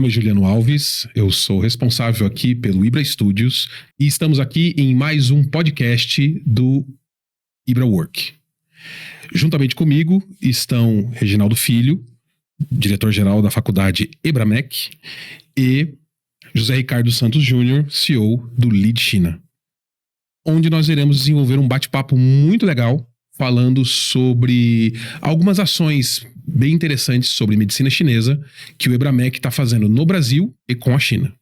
nome é Juliano Alves, eu sou responsável aqui pelo Ibra Studios e estamos aqui em mais um podcast do Ibra Work. Juntamente comigo estão Reginaldo Filho, diretor-geral da faculdade EBRAMEC, e José Ricardo Santos Júnior, CEO do Lead China, onde nós iremos desenvolver um bate-papo muito legal falando sobre algumas ações bem interessantes sobre medicina chinesa que o EBRAMEC está fazendo no Brasil e com a China.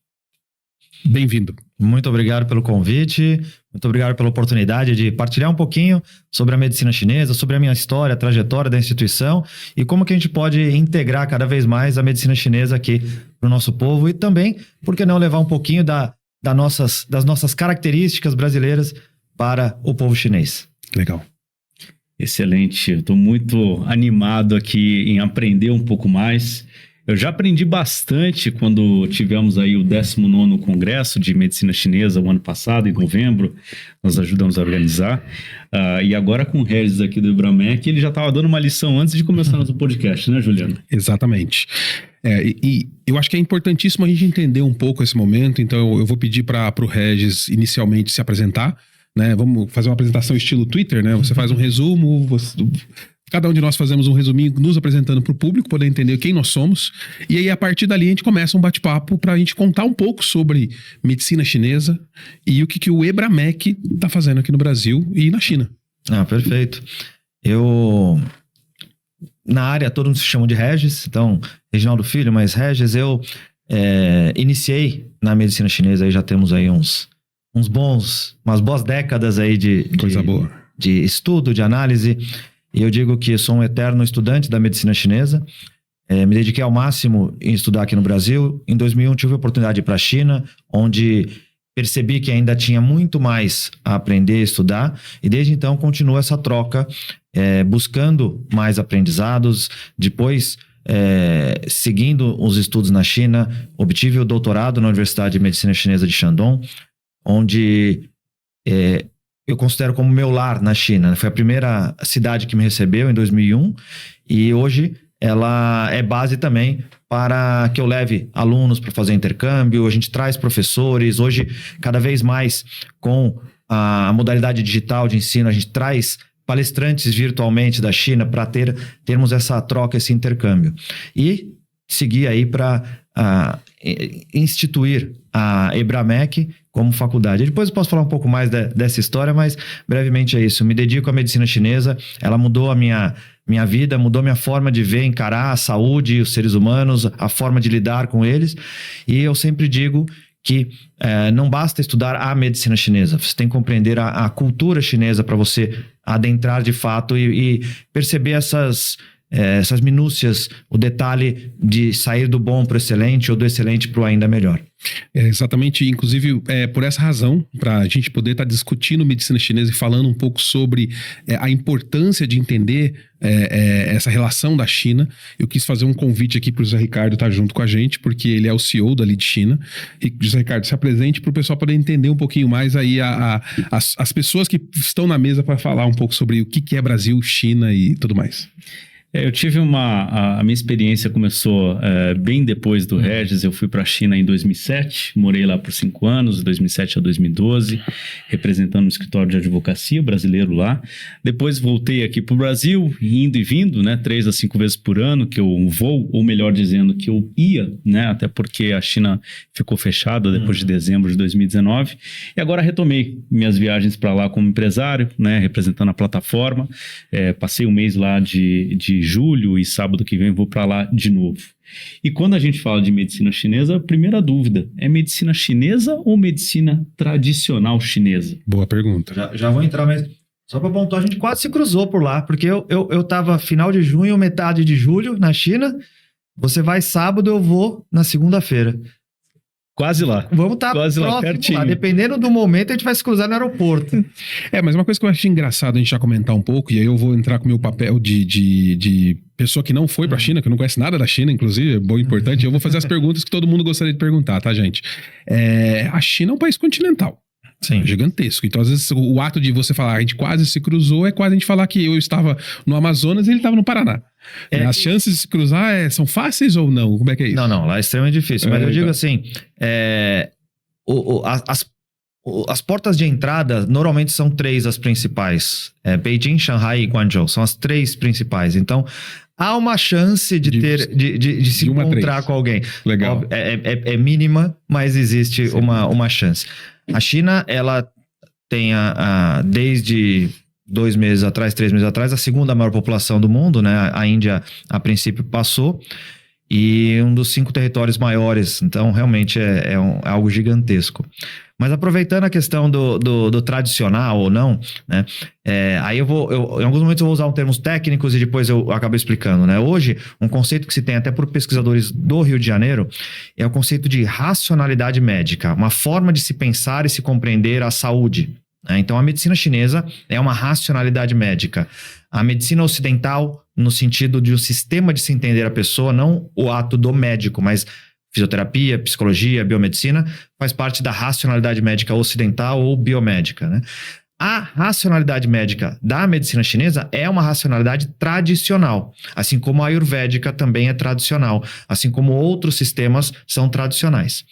Bem-vindo. Muito obrigado pelo convite, muito obrigado pela oportunidade de partilhar um pouquinho sobre a medicina chinesa, sobre a minha história, a trajetória da instituição e como que a gente pode integrar cada vez mais a medicina chinesa aqui para o nosso povo e também, por que não levar um pouquinho das nossas características brasileiras para o povo chinês. Legal. Excelente, eu estou muito animado aqui em aprender um pouco mais. Eu já aprendi bastante quando tivemos aí o 19º Congresso de Medicina Chinesa o ano passado, em novembro, nós ajudamos a organizar. E agora com o Regis aqui do EBRAMEC, ele já estava dando uma lição antes de começar nosso podcast, né, Juliano? Exatamente. E eu acho que é importantíssimo a gente entender um pouco esse momento, então eu vou pedir para o Regis inicialmente se apresentar, né? Vamos fazer uma apresentação estilo Twitter, né? Você faz um resumo, cada um de nós fazemos um resuminho nos apresentando para o público, poder entender quem nós somos. E aí, a partir dali, a gente começa um bate-papo para a gente contar um pouco sobre medicina chinesa e o que o EBRAMEC está fazendo aqui no Brasil e na China. Perfeito. Na área, todo mundo se chama de Regis, então, Reginaldo Filho, mas Regis, eu iniciei na medicina chinesa, aí já temos aí umas boas décadas aí Coisa boa. De estudo, de análise. E eu digo que sou um eterno estudante da medicina chinesa. Me dediquei ao máximo em estudar aqui no Brasil. Em 2001 tive a oportunidade de ir para a China, onde percebi que ainda tinha muito mais a aprender e estudar. E desde então continuo essa troca, buscando mais aprendizados. Depois, seguindo os estudos na China, obtive o doutorado na Universidade de Medicina Chinesa de Shandong, onde eu considero como meu lar na China. Foi a primeira cidade que me recebeu em 2001 e hoje ela é base também para que eu leve alunos para fazer intercâmbio. A gente traz professores. Hoje, cada vez mais com a modalidade digital de ensino, a gente traz palestrantes virtualmente da China para termos essa troca, esse intercâmbio. E seguir aí para instituir a EBRAMEC como faculdade. Depois eu posso falar um pouco mais dessa história, mas brevemente é isso. Eu me dedico à medicina chinesa, ela mudou a minha vida, mudou a minha forma de ver, encarar a saúde e os seres humanos, a forma de lidar com eles. E eu sempre digo que não basta estudar a medicina chinesa, você tem que compreender a cultura chinesa para você adentrar de fato e perceber essas minúcias, o detalhe de sair do bom para o excelente ou do excelente para o ainda melhor. Exatamente, inclusive por essa razão, para a gente poder estar discutindo medicina chinesa e falando um pouco sobre a importância de entender essa relação da China, eu quis fazer um convite aqui para o José Ricardo estar junto com a gente, porque ele é o CEO da Lead China. E José Ricardo, se apresente para o pessoal poder entender um pouquinho mais aí as pessoas que estão na mesa para falar um pouco sobre o que é Brasil, China e tudo mais. Eu tive a minha experiência começou bem depois do Regis. Eu fui para a China em 2007, morei lá por 5 anos, de 2007 a 2012, representando o escritório de advocacia brasileiro lá. Depois voltei aqui para o Brasil, indo e vindo, né, 3 a 5 vezes por ano que eu vou, ou melhor dizendo, que eu ia, né, até porque a China ficou fechada depois de dezembro de 2019. E agora retomei minhas viagens para lá como empresário, né, representando a plataforma. Passei um mês lá de julho e sábado que vem vou para lá de novo. E quando a gente fala de medicina chinesa, a primeira dúvida, é medicina chinesa ou medicina tradicional chinesa? Boa pergunta. Já vou entrar, mas só para pontuar, a gente quase se cruzou por lá, porque eu tava final de junho, metade de julho na China, você vai sábado, eu vou na segunda-feira. Quase lá. Vamos estar próximo lá, pertinho. Dependendo do momento, a gente vai se cruzar no aeroporto. Mas uma coisa que eu acho engraçado a gente já comentar um pouco, e aí eu vou entrar com o meu papel de pessoa que não foi pra China, que não conhece nada da China, inclusive, é bom e importante. Eu vou fazer as perguntas que todo mundo gostaria de perguntar, tá, gente? A China é um país continental. Sim. Gigantesco. Então, às vezes, o ato de você falar a gente quase se cruzou é quase a gente falar que eu estava no Amazonas e ele estava no Paraná. As chances de se cruzar são fáceis ou não? Como é que é isso? Não, lá é extremamente difícil. Mas eu digo então. assim, as portas de entrada normalmente são 3 as principais. Beijing, Shanghai e Guangzhou. São as 3 principais. Então, há uma chance de se encontrar com alguém. Legal. É mínima, mas existe uma chance. A China, ela tem desde 2 meses atrás, 3 meses atrás, a segunda maior população do mundo, né? A Índia, a princípio, passou. E um dos 5 territórios maiores. Então, realmente é algo gigantesco. Mas aproveitando a questão do tradicional ou não, né? Aí em alguns momentos eu vou usar termos técnicos e depois eu acabo explicando, né? Hoje, um conceito que se tem até por pesquisadores do Rio de Janeiro é o conceito de racionalidade médica, uma forma de se pensar e se compreender a saúde. Então, a medicina chinesa é uma racionalidade médica. A medicina ocidental, no sentido de um sistema de se entender a pessoa, não o ato do médico, mas fisioterapia, psicologia, biomedicina, faz parte da racionalidade médica ocidental ou biomédica, né? A racionalidade médica da medicina chinesa é uma racionalidade tradicional, assim como a ayurvédica também é tradicional, assim como outros sistemas são tradicionais.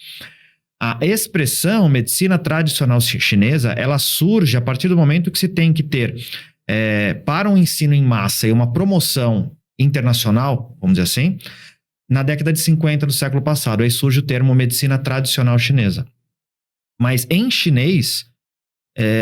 A expressão medicina tradicional chinesa, ela surge a partir do momento que se tem que ter, para um ensino em massa e uma promoção internacional, vamos dizer assim, na década de 50 do século passado. Aí surge o termo medicina tradicional chinesa. Mas em chinês,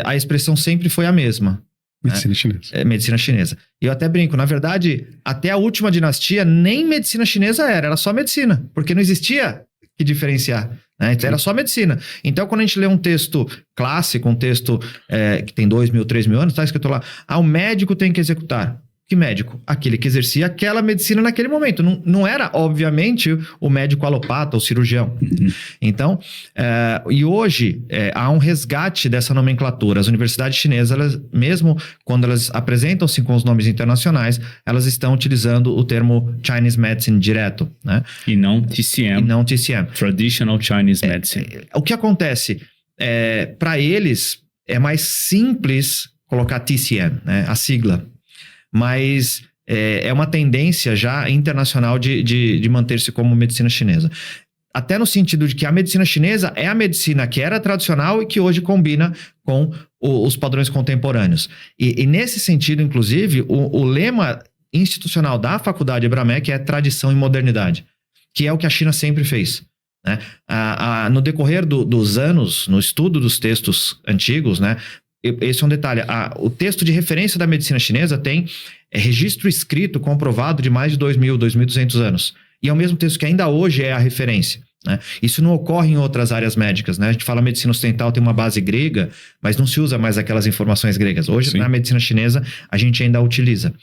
a expressão sempre foi a mesma. Medicina chinesa. Medicina chinesa. E eu até brinco, na verdade, até a última dinastia, nem medicina chinesa era só medicina, porque não existia que diferenciar. Então, era só medicina. Então, quando a gente lê um texto clássico, um texto que tem 2.000, 3.000 anos, está escrito lá, o médico tem que executar. Que médico? Aquele que exercia aquela medicina naquele momento. Não era, obviamente, o médico alopata, o cirurgião. Então, e hoje há um resgate dessa nomenclatura. As universidades chinesas, elas, mesmo quando elas apresentam-se com os nomes internacionais, elas estão utilizando o termo Chinese Medicine direto, né? E não TCM. Traditional Chinese Medicine. O que acontece? Para eles, é mais simples colocar TCM, né? A sigla. Mas é uma tendência já internacional de manter-se como medicina chinesa. Até no sentido de que a medicina chinesa é a medicina que era tradicional e que hoje combina com os padrões contemporâneos. E nesse sentido, inclusive, o lema institucional da Faculdade Ibramec é tradição e modernidade, que é o que a China sempre fez. Né? No decorrer dos anos, no estudo dos textos antigos, né? Esse é um detalhe. O texto de referência da medicina chinesa tem registro escrito comprovado de mais de 2.000, 2.200 anos. E é o mesmo texto que ainda hoje é a referência. Né? Isso não ocorre em outras áreas médicas. Né? A gente fala medicina ocidental tem uma base grega, mas não se usa mais aquelas informações gregas. Hoje, Sim. Na medicina chinesa, a gente ainda utiliza.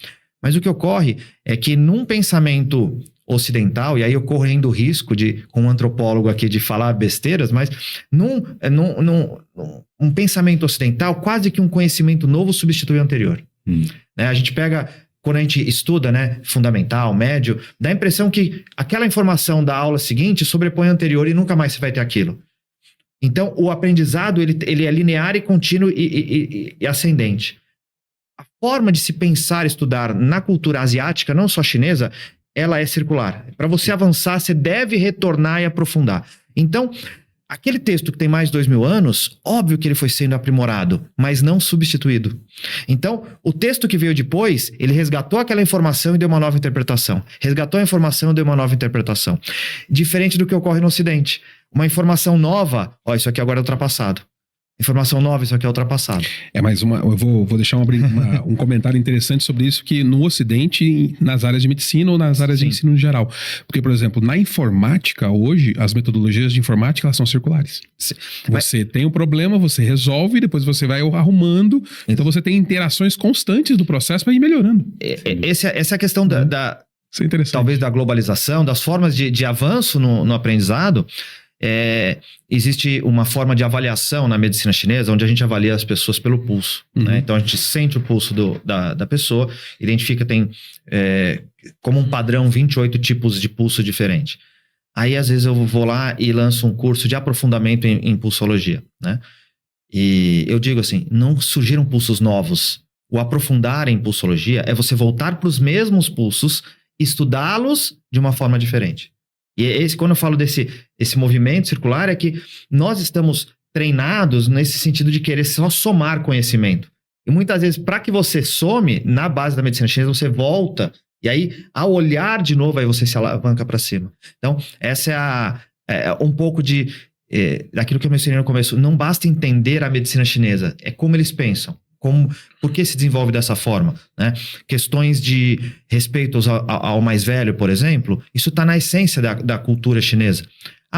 Mas o que ocorre é que num pensamento ocidental, e aí eu correndo o risco com um antropólogo aqui de falar besteiras, mas um pensamento ocidental, quase que um conhecimento novo substitui o anterior. Né? A gente pega, quando a gente estuda, né, fundamental, médio, dá a impressão que aquela informação da aula seguinte sobrepõe a anterior e nunca mais você vai ter aquilo. Então, o aprendizado ele é linear e contínuo e ascendente. A forma de se pensar e estudar na cultura asiática, não só chinesa, ela é circular. Para você avançar, você deve retornar e aprofundar. Então, aquele texto que tem mais de 2.000 anos, óbvio que ele foi sendo aprimorado, mas não substituído. Então, o texto que veio depois, ele resgatou aquela informação e deu uma nova interpretação. Resgatou a informação e deu uma nova interpretação. Diferente do que ocorre no Ocidente. Uma informação nova, isso aqui agora é ultrapassado. Informação nova, isso aqui é ultrapassado. Mas eu vou deixar um comentário interessante sobre isso, que no Ocidente, nas áreas de medicina ou nas áreas Sim. de ensino em geral. Porque, por exemplo, na informática, hoje, as metodologias de informática, elas são circulares. Sim. Você tem um problema, você resolve, depois você vai arrumando. Então, você tem interações constantes do processo para ir melhorando. Essa é a questão Isso é interessante. Talvez da globalização, das formas de avanço no aprendizado. Existe uma forma de avaliação na medicina chinesa onde a gente avalia as pessoas pelo pulso. Né? Então a gente sente o pulso da pessoa, identifica, tem como um padrão 28 tipos de pulso diferente. Aí às vezes eu vou lá e lanço um curso de aprofundamento em pulsologia. Né? E eu digo assim, não surgiram pulsos novos. O aprofundar em pulsologia é você voltar para os mesmos pulsos, estudá-los de uma forma diferente. E quando eu falo desse movimento circular, é que nós estamos treinados nesse sentido de querer só somar conhecimento. E muitas vezes, para que você some, na base da medicina chinesa, você volta, e aí, ao olhar de novo, aí você se alavanca para cima. Então, essa é um pouco daquilo que eu mencionei no começo. Não basta entender a medicina chinesa, é como eles pensam. Por que se desenvolve dessa forma, né? Questões de respeito ao mais velho, por exemplo, isso está na essência da cultura chinesa.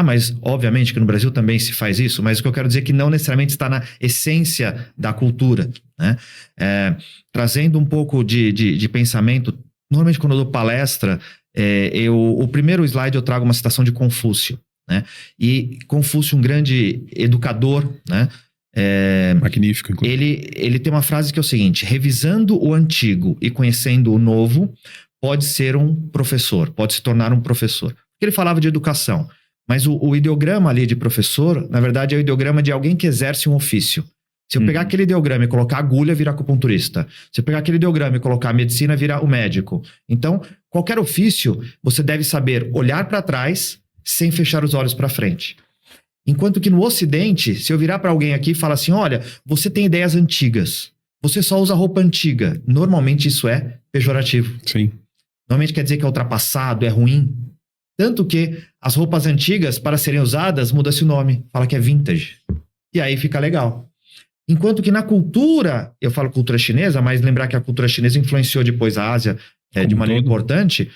Mas obviamente que no Brasil também se faz isso, mas o que eu quero dizer é que não necessariamente está na essência da cultura, né? Trazendo um pouco de pensamento, normalmente quando eu dou palestra, o primeiro slide eu trago uma citação de Confúcio, né? E Confúcio, um grande educador, né? Magnífico, inclusive. Ele tem uma frase que é o seguinte: revisando o antigo e conhecendo o novo, pode ser um professor, pode se tornar um professor. Porque ele falava de educação, mas o ideograma ali de professor, na verdade, é o ideograma de alguém que exerce um ofício. Se eu pegar aquele ideograma e colocar agulha, virar acupunturista. Se eu pegar aquele ideograma e colocar medicina, virar o médico. Então, qualquer ofício, você deve saber olhar para trás sem fechar os olhos para frente. Enquanto que no Ocidente, se eu virar para alguém aqui e falar assim, olha, você tem ideias antigas, você só usa roupa antiga. Normalmente isso é pejorativo. Sim. Normalmente quer dizer que é ultrapassado, é ruim. Tanto que as roupas antigas, para serem usadas, muda-se o nome. Fala que é vintage. E aí fica legal. Enquanto que na cultura, eu falo cultura chinesa, mas lembrar que a cultura chinesa influenciou depois a Ásia de maneira importante,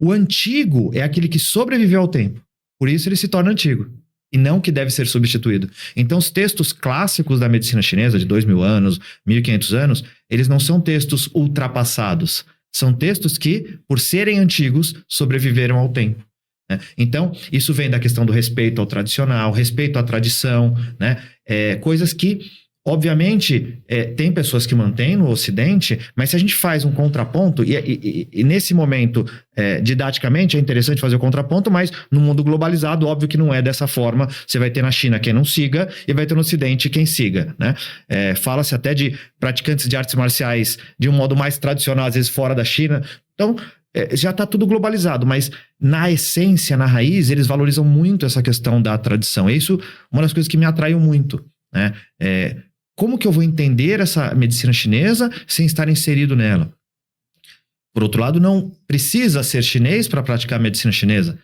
o antigo é aquele que sobreviveu ao tempo. Por isso ele se torna antigo. E não que deve ser substituído. Então, os textos clássicos da medicina chinesa, de 2.000 anos, 1.500 anos, eles não são textos ultrapassados. São textos que, por serem antigos, sobreviveram ao tempo, né? Então, isso vem da questão do respeito ao tradicional, respeito à tradição, né? Coisas que, obviamente, tem pessoas que mantêm no Ocidente, mas se a gente faz um contraponto, e nesse momento, didaticamente, é interessante fazer o contraponto, mas no mundo globalizado, óbvio que não é dessa forma. Você vai ter na China quem não siga e vai ter no Ocidente quem siga, né? Fala-se até de praticantes de artes marciais de um modo mais tradicional, às vezes fora da China. Então, já está tudo globalizado, mas na essência, na raiz, eles valorizam muito essa questão da tradição. É isso uma das coisas que me atraiu muito, né? Como que eu vou entender essa medicina chinesa sem estar inserido nela? Por outro lado, não precisa ser chinês para praticar a medicina chinesa,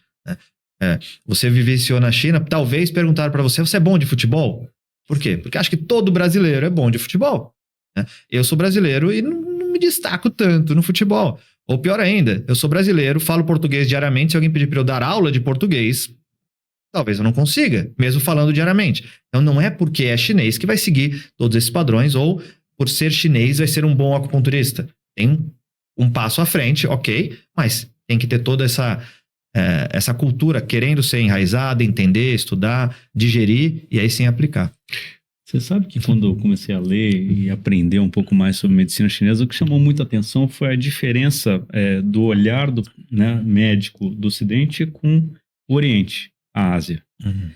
né? Você vivenciou na China, talvez perguntaram para você é bom de futebol? Por quê? Porque acho que todo brasileiro é bom de futebol, né? Eu sou brasileiro e não me destaco tanto no futebol. Ou pior ainda, eu sou brasileiro, falo português diariamente, se alguém pedir para eu dar aula de português, talvez eu não consiga, mesmo falando diariamente. Então não é porque é chinês que vai seguir todos esses padrões, ou por ser chinês vai ser um bom acupunturista. Tem um passo à frente, ok, mas tem que ter toda essa cultura querendo ser enraizada, entender, estudar, digerir e aí sim aplicar. Você sabe que quando eu comecei a ler e aprender um pouco mais sobre medicina chinesa, o que chamou muita atenção foi a diferença do olhar do médico do Ocidente com o Oriente, a Ásia. Uhum.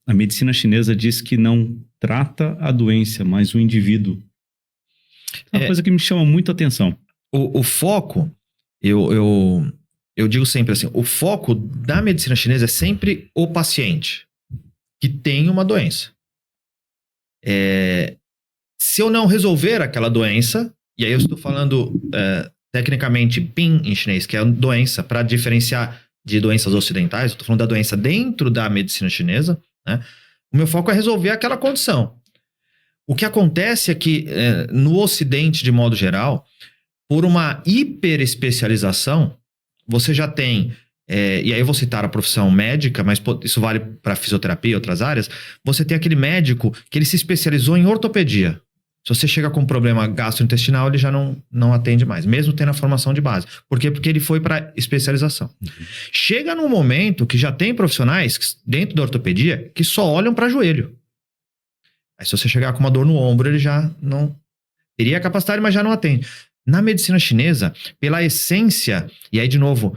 A medicina chinesa diz que não trata a doença, mas o indivíduo. É uma coisa que me chama muito a atenção. O foco, eu digo sempre assim, o foco da medicina chinesa é sempre o paciente que tem uma doença. Se eu não resolver aquela doença, e aí eu estou falando tecnicamente Pin em chinês, que é a doença, para diferenciar de doenças ocidentais, eu estou falando da doença dentro da medicina chinesa, né? O meu foco é resolver aquela condição. O que acontece é que no Ocidente, de modo geral, por uma hiperespecialização, você já tem, e aí eu vou citar a profissão médica, mas isso vale para fisioterapia e outras áreas, você tem aquele médico que ele se especializou em ortopedia. Se você chega com um problema gastrointestinal, ele já não atende mais, mesmo tendo a formação de base. Por quê? Porque ele foi para especialização. Uhum. Chega num momento que já tem profissionais dentro da ortopedia que só olham para joelho. Aí se você chegar com uma dor no ombro, ele já não teria capacidade, mas já não atende. Na medicina chinesa, pela essência, e aí de novo,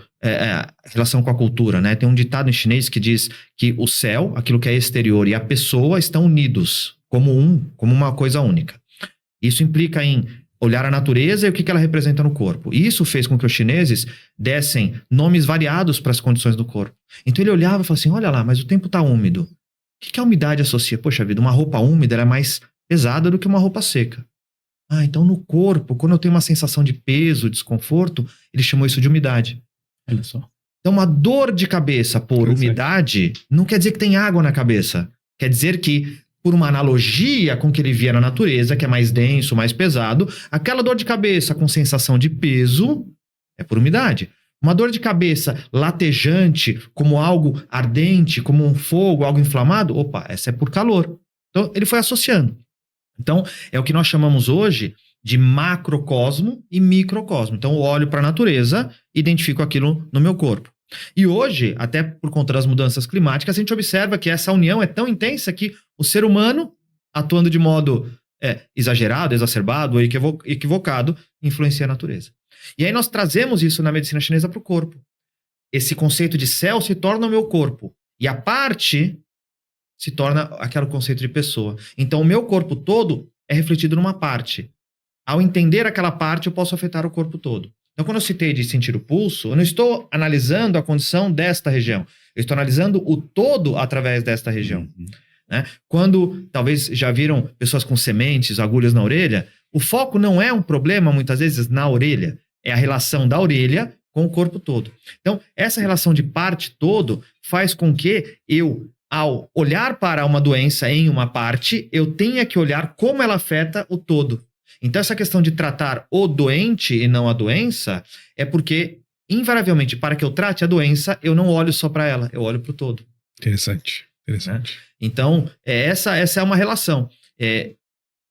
relação com a cultura, né? Tem um ditado em chinês que diz que o céu, aquilo que é exterior, e a pessoa estão unidos. como uma coisa única. Isso implica em olhar a natureza e o que ela representa no corpo. E isso fez com que os chineses dessem nomes variados para as condições do corpo. Então ele olhava e falava assim, olha lá, mas o tempo está úmido. O que a umidade associa? Poxa vida, uma roupa úmida ela é mais pesada do que uma roupa seca. Ah, então no corpo, quando eu tenho uma sensação de peso, desconforto, ele chamou isso de umidade. Olha só. Então uma dor de cabeça por umidade não quer dizer que tem água na cabeça. Quer dizer que, por uma analogia com o que ele via na natureza, que é mais denso, mais pesado, aquela dor de cabeça com sensação de peso é por umidade. Uma dor de cabeça latejante, como algo ardente, como um fogo, algo inflamado, opa, essa é por calor. Então ele foi associando. Então é o que nós chamamos hoje de macrocosmo e microcosmo. Então eu olho para a natureza e identifico aquilo no meu corpo. E hoje, até por conta das mudanças climáticas, a gente observa que essa união é tão intensa que o ser humano, atuando de modo exagerado, exacerbado ou equivocado, influencia a natureza. E aí nós trazemos isso na medicina chinesa para o corpo. Esse conceito de céu se torna o meu corpo. E a parte se torna aquele conceito de pessoa. Então o meu corpo todo é refletido numa parte. Ao entender aquela parte, eu posso afetar o corpo todo. Então, quando eu citei de sentir o pulso, eu não estou analisando a condição desta região. Eu estou analisando o todo através desta região. Né? Quando, talvez, já viram pessoas com sementes, agulhas na orelha, o foco não é um problema, muitas vezes, na orelha. É a relação da orelha com o corpo todo. Então, essa relação de parte todo faz com que eu, ao olhar para uma doença em uma parte, eu tenha que olhar como ela afeta o todo. Então, essa questão de tratar o doente e não a doença é porque, invariavelmente, para que eu trate a doença, eu não olho só para ela, eu olho para o todo. Interessante. Né? Então, essa é uma relação.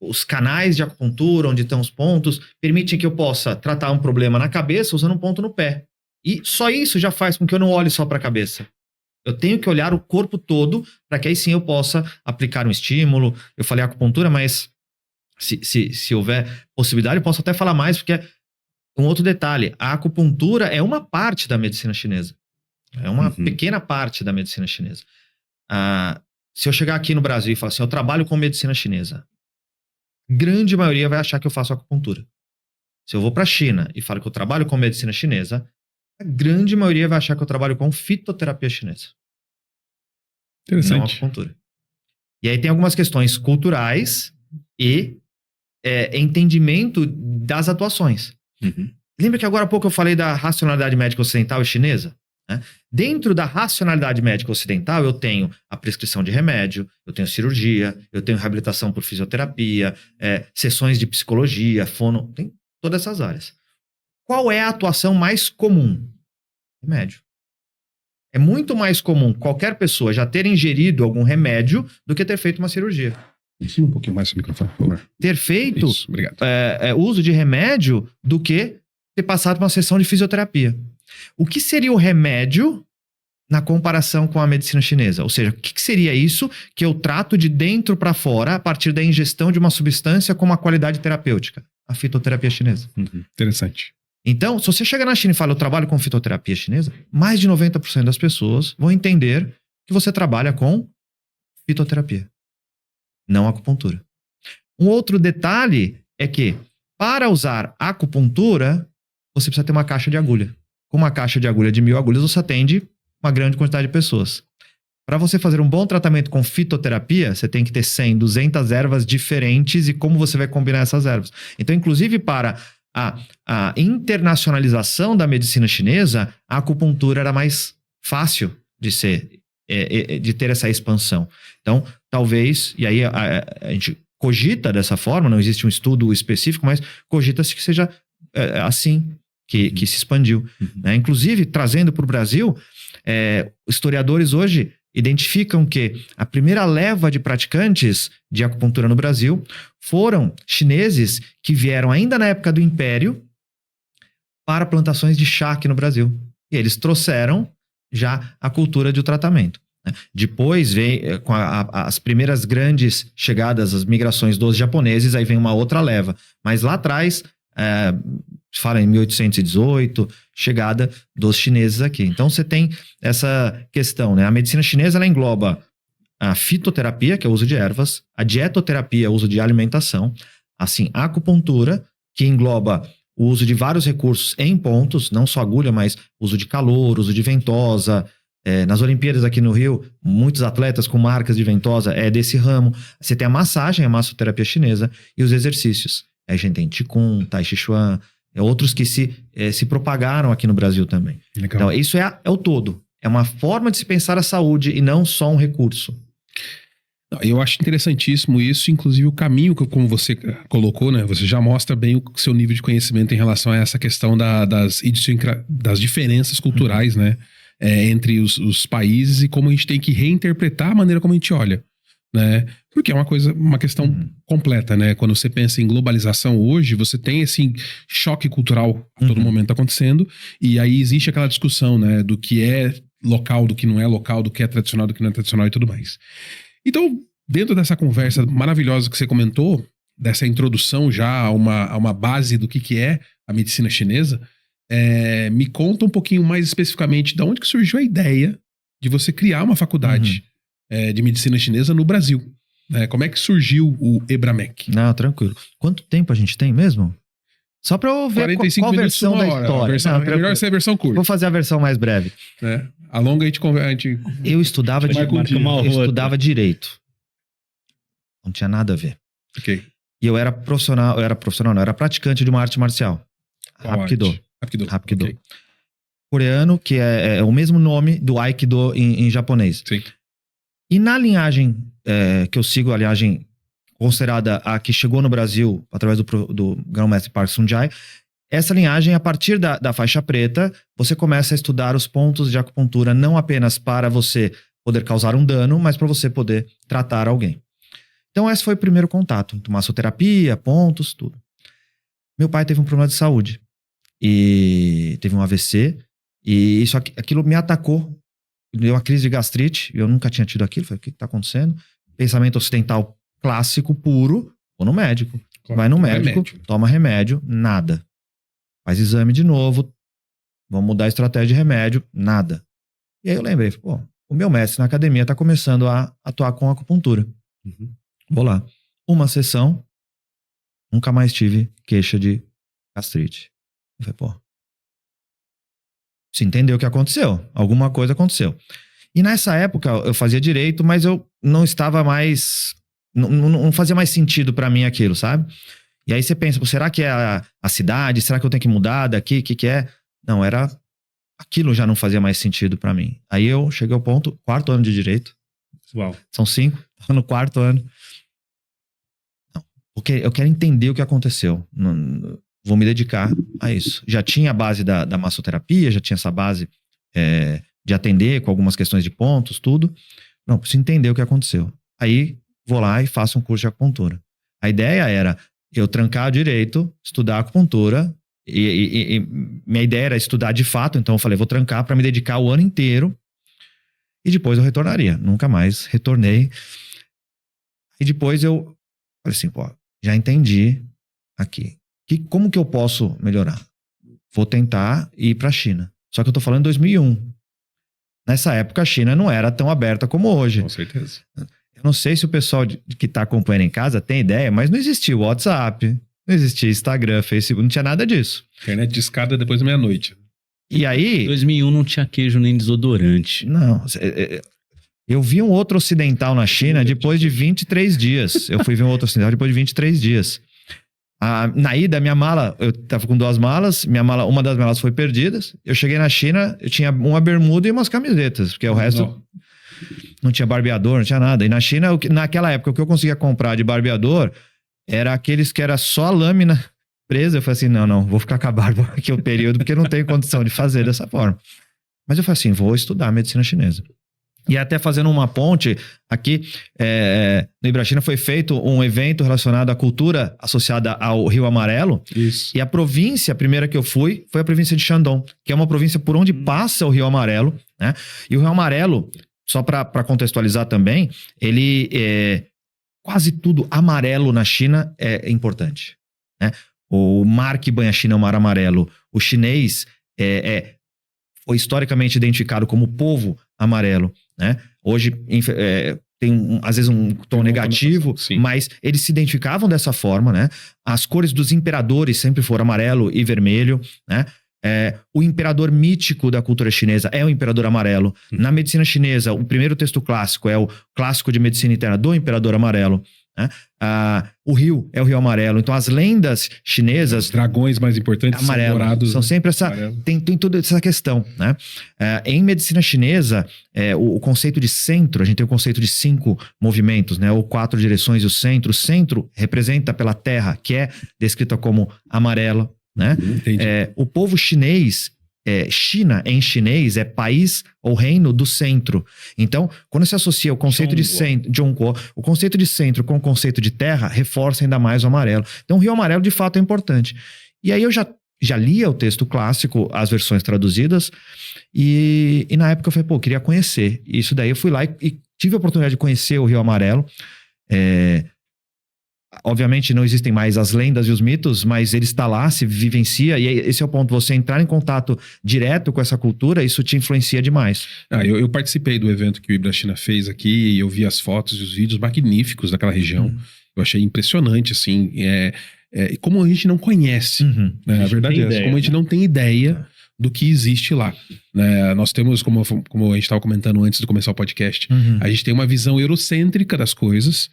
Os canais de acupuntura, onde estão os pontos, permitem que eu possa tratar um problema na cabeça usando um ponto no pé. E só isso já faz com que eu não olhe só para a cabeça. Eu tenho que olhar o corpo todo para que aí sim eu possa aplicar um estímulo. Eu falei acupuntura, mas se houver possibilidade, eu posso até falar mais, porque um outro detalhe, a acupuntura é uma parte da medicina chinesa. É uma pequena parte da medicina chinesa. Se eu chegar aqui no Brasil e falar assim, eu trabalho com medicina chinesa, grande maioria vai achar que eu faço acupuntura. Se eu vou para a China e falo que eu trabalho com medicina chinesa, a grande maioria vai achar que eu trabalho com fitoterapia chinesa. Interessante. Não acupuntura. E aí tem algumas questões culturais e entendimento das atuações. Lembra que agora há pouco eu falei da racionalidade médica ocidental e chinesa? Né? Dentro da racionalidade médica ocidental, eu tenho a prescrição de remédio, eu tenho cirurgia, eu tenho reabilitação por fisioterapia, sessões de psicologia, fono, tem todas essas áreas. Qual é a atuação mais comum? Remédio. É muito mais comum qualquer pessoa já ter ingerido algum remédio do que ter feito uma cirurgia. Ensina um pouquinho mais o microfone, por favor. Ter feito uso de remédio do que ter passado por uma sessão de fisioterapia. O que seria o remédio na comparação com a medicina chinesa? Ou seja, o que seria isso que eu trato de dentro para fora a partir da ingestão de uma substância com uma qualidade terapêutica? A fitoterapia chinesa. Interessante. Então, se você chega na China e fala, eu trabalho com fitoterapia chinesa, mais de 90% das pessoas vão entender que você trabalha com fitoterapia, não acupuntura. Um outro detalhe é que, para usar acupuntura, você precisa ter uma caixa de agulha. Com uma caixa de agulha de 1000 agulhas, você atende uma grande quantidade de pessoas. Para você fazer um bom tratamento com fitoterapia, você tem que ter 100, 200 ervas diferentes e como você vai combinar essas ervas. Então, inclusive, para a internacionalização da medicina chinesa, a acupuntura era mais fácil de ter essa expansão. Então, talvez, e aí a gente cogita dessa forma, não existe um estudo específico, mas cogita-se que seja assim que se expandiu. Né? Inclusive, trazendo para o Brasil, historiadores hoje identificam que a primeira leva de praticantes de acupuntura no Brasil foram chineses que vieram ainda na época do Império para plantações de chá aqui no Brasil. E eles trouxeram já a cultura de tratamento. Depois veio com as primeiras grandes chegadas, as migrações dos japoneses, aí vem uma outra leva. Mas lá atrás, fala em 1818, chegada dos chineses aqui. Então você tem essa questão, né? A medicina chinesa ela engloba a fitoterapia, que é o uso de ervas, a dietoterapia, o uso de alimentação, assim, a acupuntura, que engloba o uso de vários recursos em pontos, não só agulha, mas uso de calor, uso de ventosa. Nas Olimpíadas aqui no Rio, muitos atletas com marcas de ventosa é desse ramo. Você tem a massagem, a massoterapia chinesa, e os exercícios. Aí a gente tem Qigong, Tai Chi Chuan, outros que se propagaram aqui no Brasil também. Legal. Então, isso é o todo. É uma forma de se pensar a saúde e não só um recurso. Eu acho interessantíssimo isso, inclusive o caminho que, como você colocou, né? Você já mostra bem o seu nível de conhecimento em relação a essa questão das diferenças culturais, né? Entre os países e como a gente tem que reinterpretar a maneira como a gente olha, né? Porque é uma questão completa, né? Quando você pensa em globalização hoje, você tem esse choque cultural a todo momento acontecendo, e aí existe aquela discussão, né? Do que é local, do que não é local, do que é tradicional, do que não é tradicional e tudo mais. Então, dentro dessa conversa maravilhosa que você comentou, dessa introdução já a uma base do que é a medicina chinesa, me conta um pouquinho mais especificamente de onde que surgiu a ideia de você criar uma faculdade de medicina chinesa no Brasil. Como é que surgiu o EBRAMEC? Não, tranquilo. Quanto tempo a gente tem mesmo? Só pra eu ver 45 qual minutos, versão da hora. história. É melhor ser a versão curta. Vou fazer a versão mais breve. A longa a gente... Eu estudava, direito. Não tinha nada a ver. Ok. E eu era profissional, não, eu era praticante de uma arte marcial. Hapkido. Okay. Coreano, que é o mesmo nome do Aikido em japonês. Sim. E na linhagem que eu sigo, a linhagem considerada a que chegou no Brasil através do grão-mestre Park Sun-jae, essa linhagem, a partir da faixa preta, você começa a estudar os pontos de acupuntura não apenas para você poder causar um dano, mas para você poder tratar alguém. Então esse foi o primeiro contato, massoterapia, pontos, tudo. Meu pai teve um problema de saúde e teve um AVC e aquilo me atacou, deu uma crise de gastrite, eu nunca tinha tido aquilo, falei, o que está acontecendo? Pensamento ocidental clássico, puro, vou no médico. Vai no médico, toma remédio, nada. Faz exame de novo, vamos mudar a estratégia de remédio, nada. E aí eu lembrei, o meu mestre na academia está começando a atuar com acupuntura. Vou lá. Uma sessão, nunca mais tive queixa de gastrite. Eu falei, você entendeu o que aconteceu? Alguma coisa aconteceu. E nessa época eu fazia direito, mas eu não estava mais... Não fazia mais sentido pra mim aquilo, sabe? E aí você pensa, será que é a cidade? Será que eu tenho que mudar daqui? O que é? Não, aquilo já não fazia mais sentido pra mim. Aí eu cheguei ao ponto, 4º ano de direito. Uau. São 5, tô no 4º ano. Não, porque eu quero entender o que aconteceu. Vou me dedicar a isso. Já tinha a base da massoterapia, já tinha essa base de atender com algumas questões de pontos, tudo. Não, preciso entender o que aconteceu. Aí vou lá e faço um curso de acupuntura. A ideia era eu trancar direito, estudar acupuntura, e minha ideia era estudar de fato, então eu falei, vou trancar para me dedicar o ano inteiro, e depois eu retornaria. Nunca mais retornei. E depois eu falei assim, já entendi aqui. Como que eu posso melhorar? Vou tentar ir para a China. Só que eu tô falando em 2001. Nessa época a China não era tão aberta como hoje. Com certeza. Eu não sei se o pessoal que está acompanhando em casa tem ideia, mas não existia o WhatsApp, não existia Instagram, Facebook, não tinha nada disso. Internet de escada depois da meia-noite. E aí... Em 2001 não tinha queijo nem desodorante. Não, eu vi um outro ocidental na China depois de 23 dias. Eu fui ver um outro ocidental depois de 23 dias. Na ida, minha mala, eu tava com 2 malas, uma das malas foi perdida. Eu cheguei na China, eu tinha uma bermuda e umas camisetas, porque o resto... Não tinha barbeador, não tinha nada. E na China, naquela época, o que eu conseguia comprar de barbeador era aqueles que era só a lâmina presa. Eu falei assim, não, vou ficar com a barba aqui o período, porque não tenho condição de fazer dessa forma. Mas eu falei assim, vou estudar medicina chinesa. E até fazendo uma ponte, aqui no Ibrachina foi feito um evento relacionado à cultura associada ao Rio Amarelo. Isso. E a província, a primeira que eu fui, foi a província de Shandong, que é uma província por onde passa o Rio Amarelo, né? E o Rio Amarelo... Só para contextualizar também, quase tudo amarelo na China é importante, né? O mar que banha a China é o mar amarelo. O chinês foi historicamente identificado como povo amarelo, né? Hoje tem às vezes um tom negativo, mas eles se identificavam dessa forma, né? As cores dos imperadores sempre foram amarelo e vermelho, né? O imperador mítico da cultura chinesa é o imperador amarelo. Na medicina chinesa, o primeiro texto clássico é o clássico de medicina interna do imperador amarelo, né? O rio é o rio amarelo. Então as lendas chinesas, os dragões mais importantes amarelo, são dourados, são sempre essa, tem toda essa questão, né? Em medicina chinesa, o conceito de centro, a gente tem o conceito de 5 movimentos, né? Ou 4 direções. O centro representa pela terra, que é descrita como amarelo, né? O povo chinês, China em chinês é país ou reino do centro. Então, quando se associa o conceito de centro, Zhongguo, o conceito de centro com o conceito de terra, reforça ainda mais o amarelo. Então, o rio amarelo de fato é importante. E aí eu já lia o texto clássico, as versões traduzidas, e na época eu falei, queria conhecer. Isso daí eu fui lá e tive a oportunidade de conhecer o rio amarelo. Obviamente não existem mais as lendas e os mitos, mas ele está lá, se vivencia, e esse é o ponto, você entrar em contato direto com essa cultura, isso te influencia demais. Eu participei do evento que o Ibra China fez aqui, e eu vi as fotos e os vídeos magníficos daquela região. Eu achei impressionante, assim, como a gente não conhece, né? A verdade é essa, como a gente não tem ideia do que existe lá, né? Nós temos, como a gente estava comentando antes de começar o podcast, a gente tem uma visão eurocêntrica das coisas.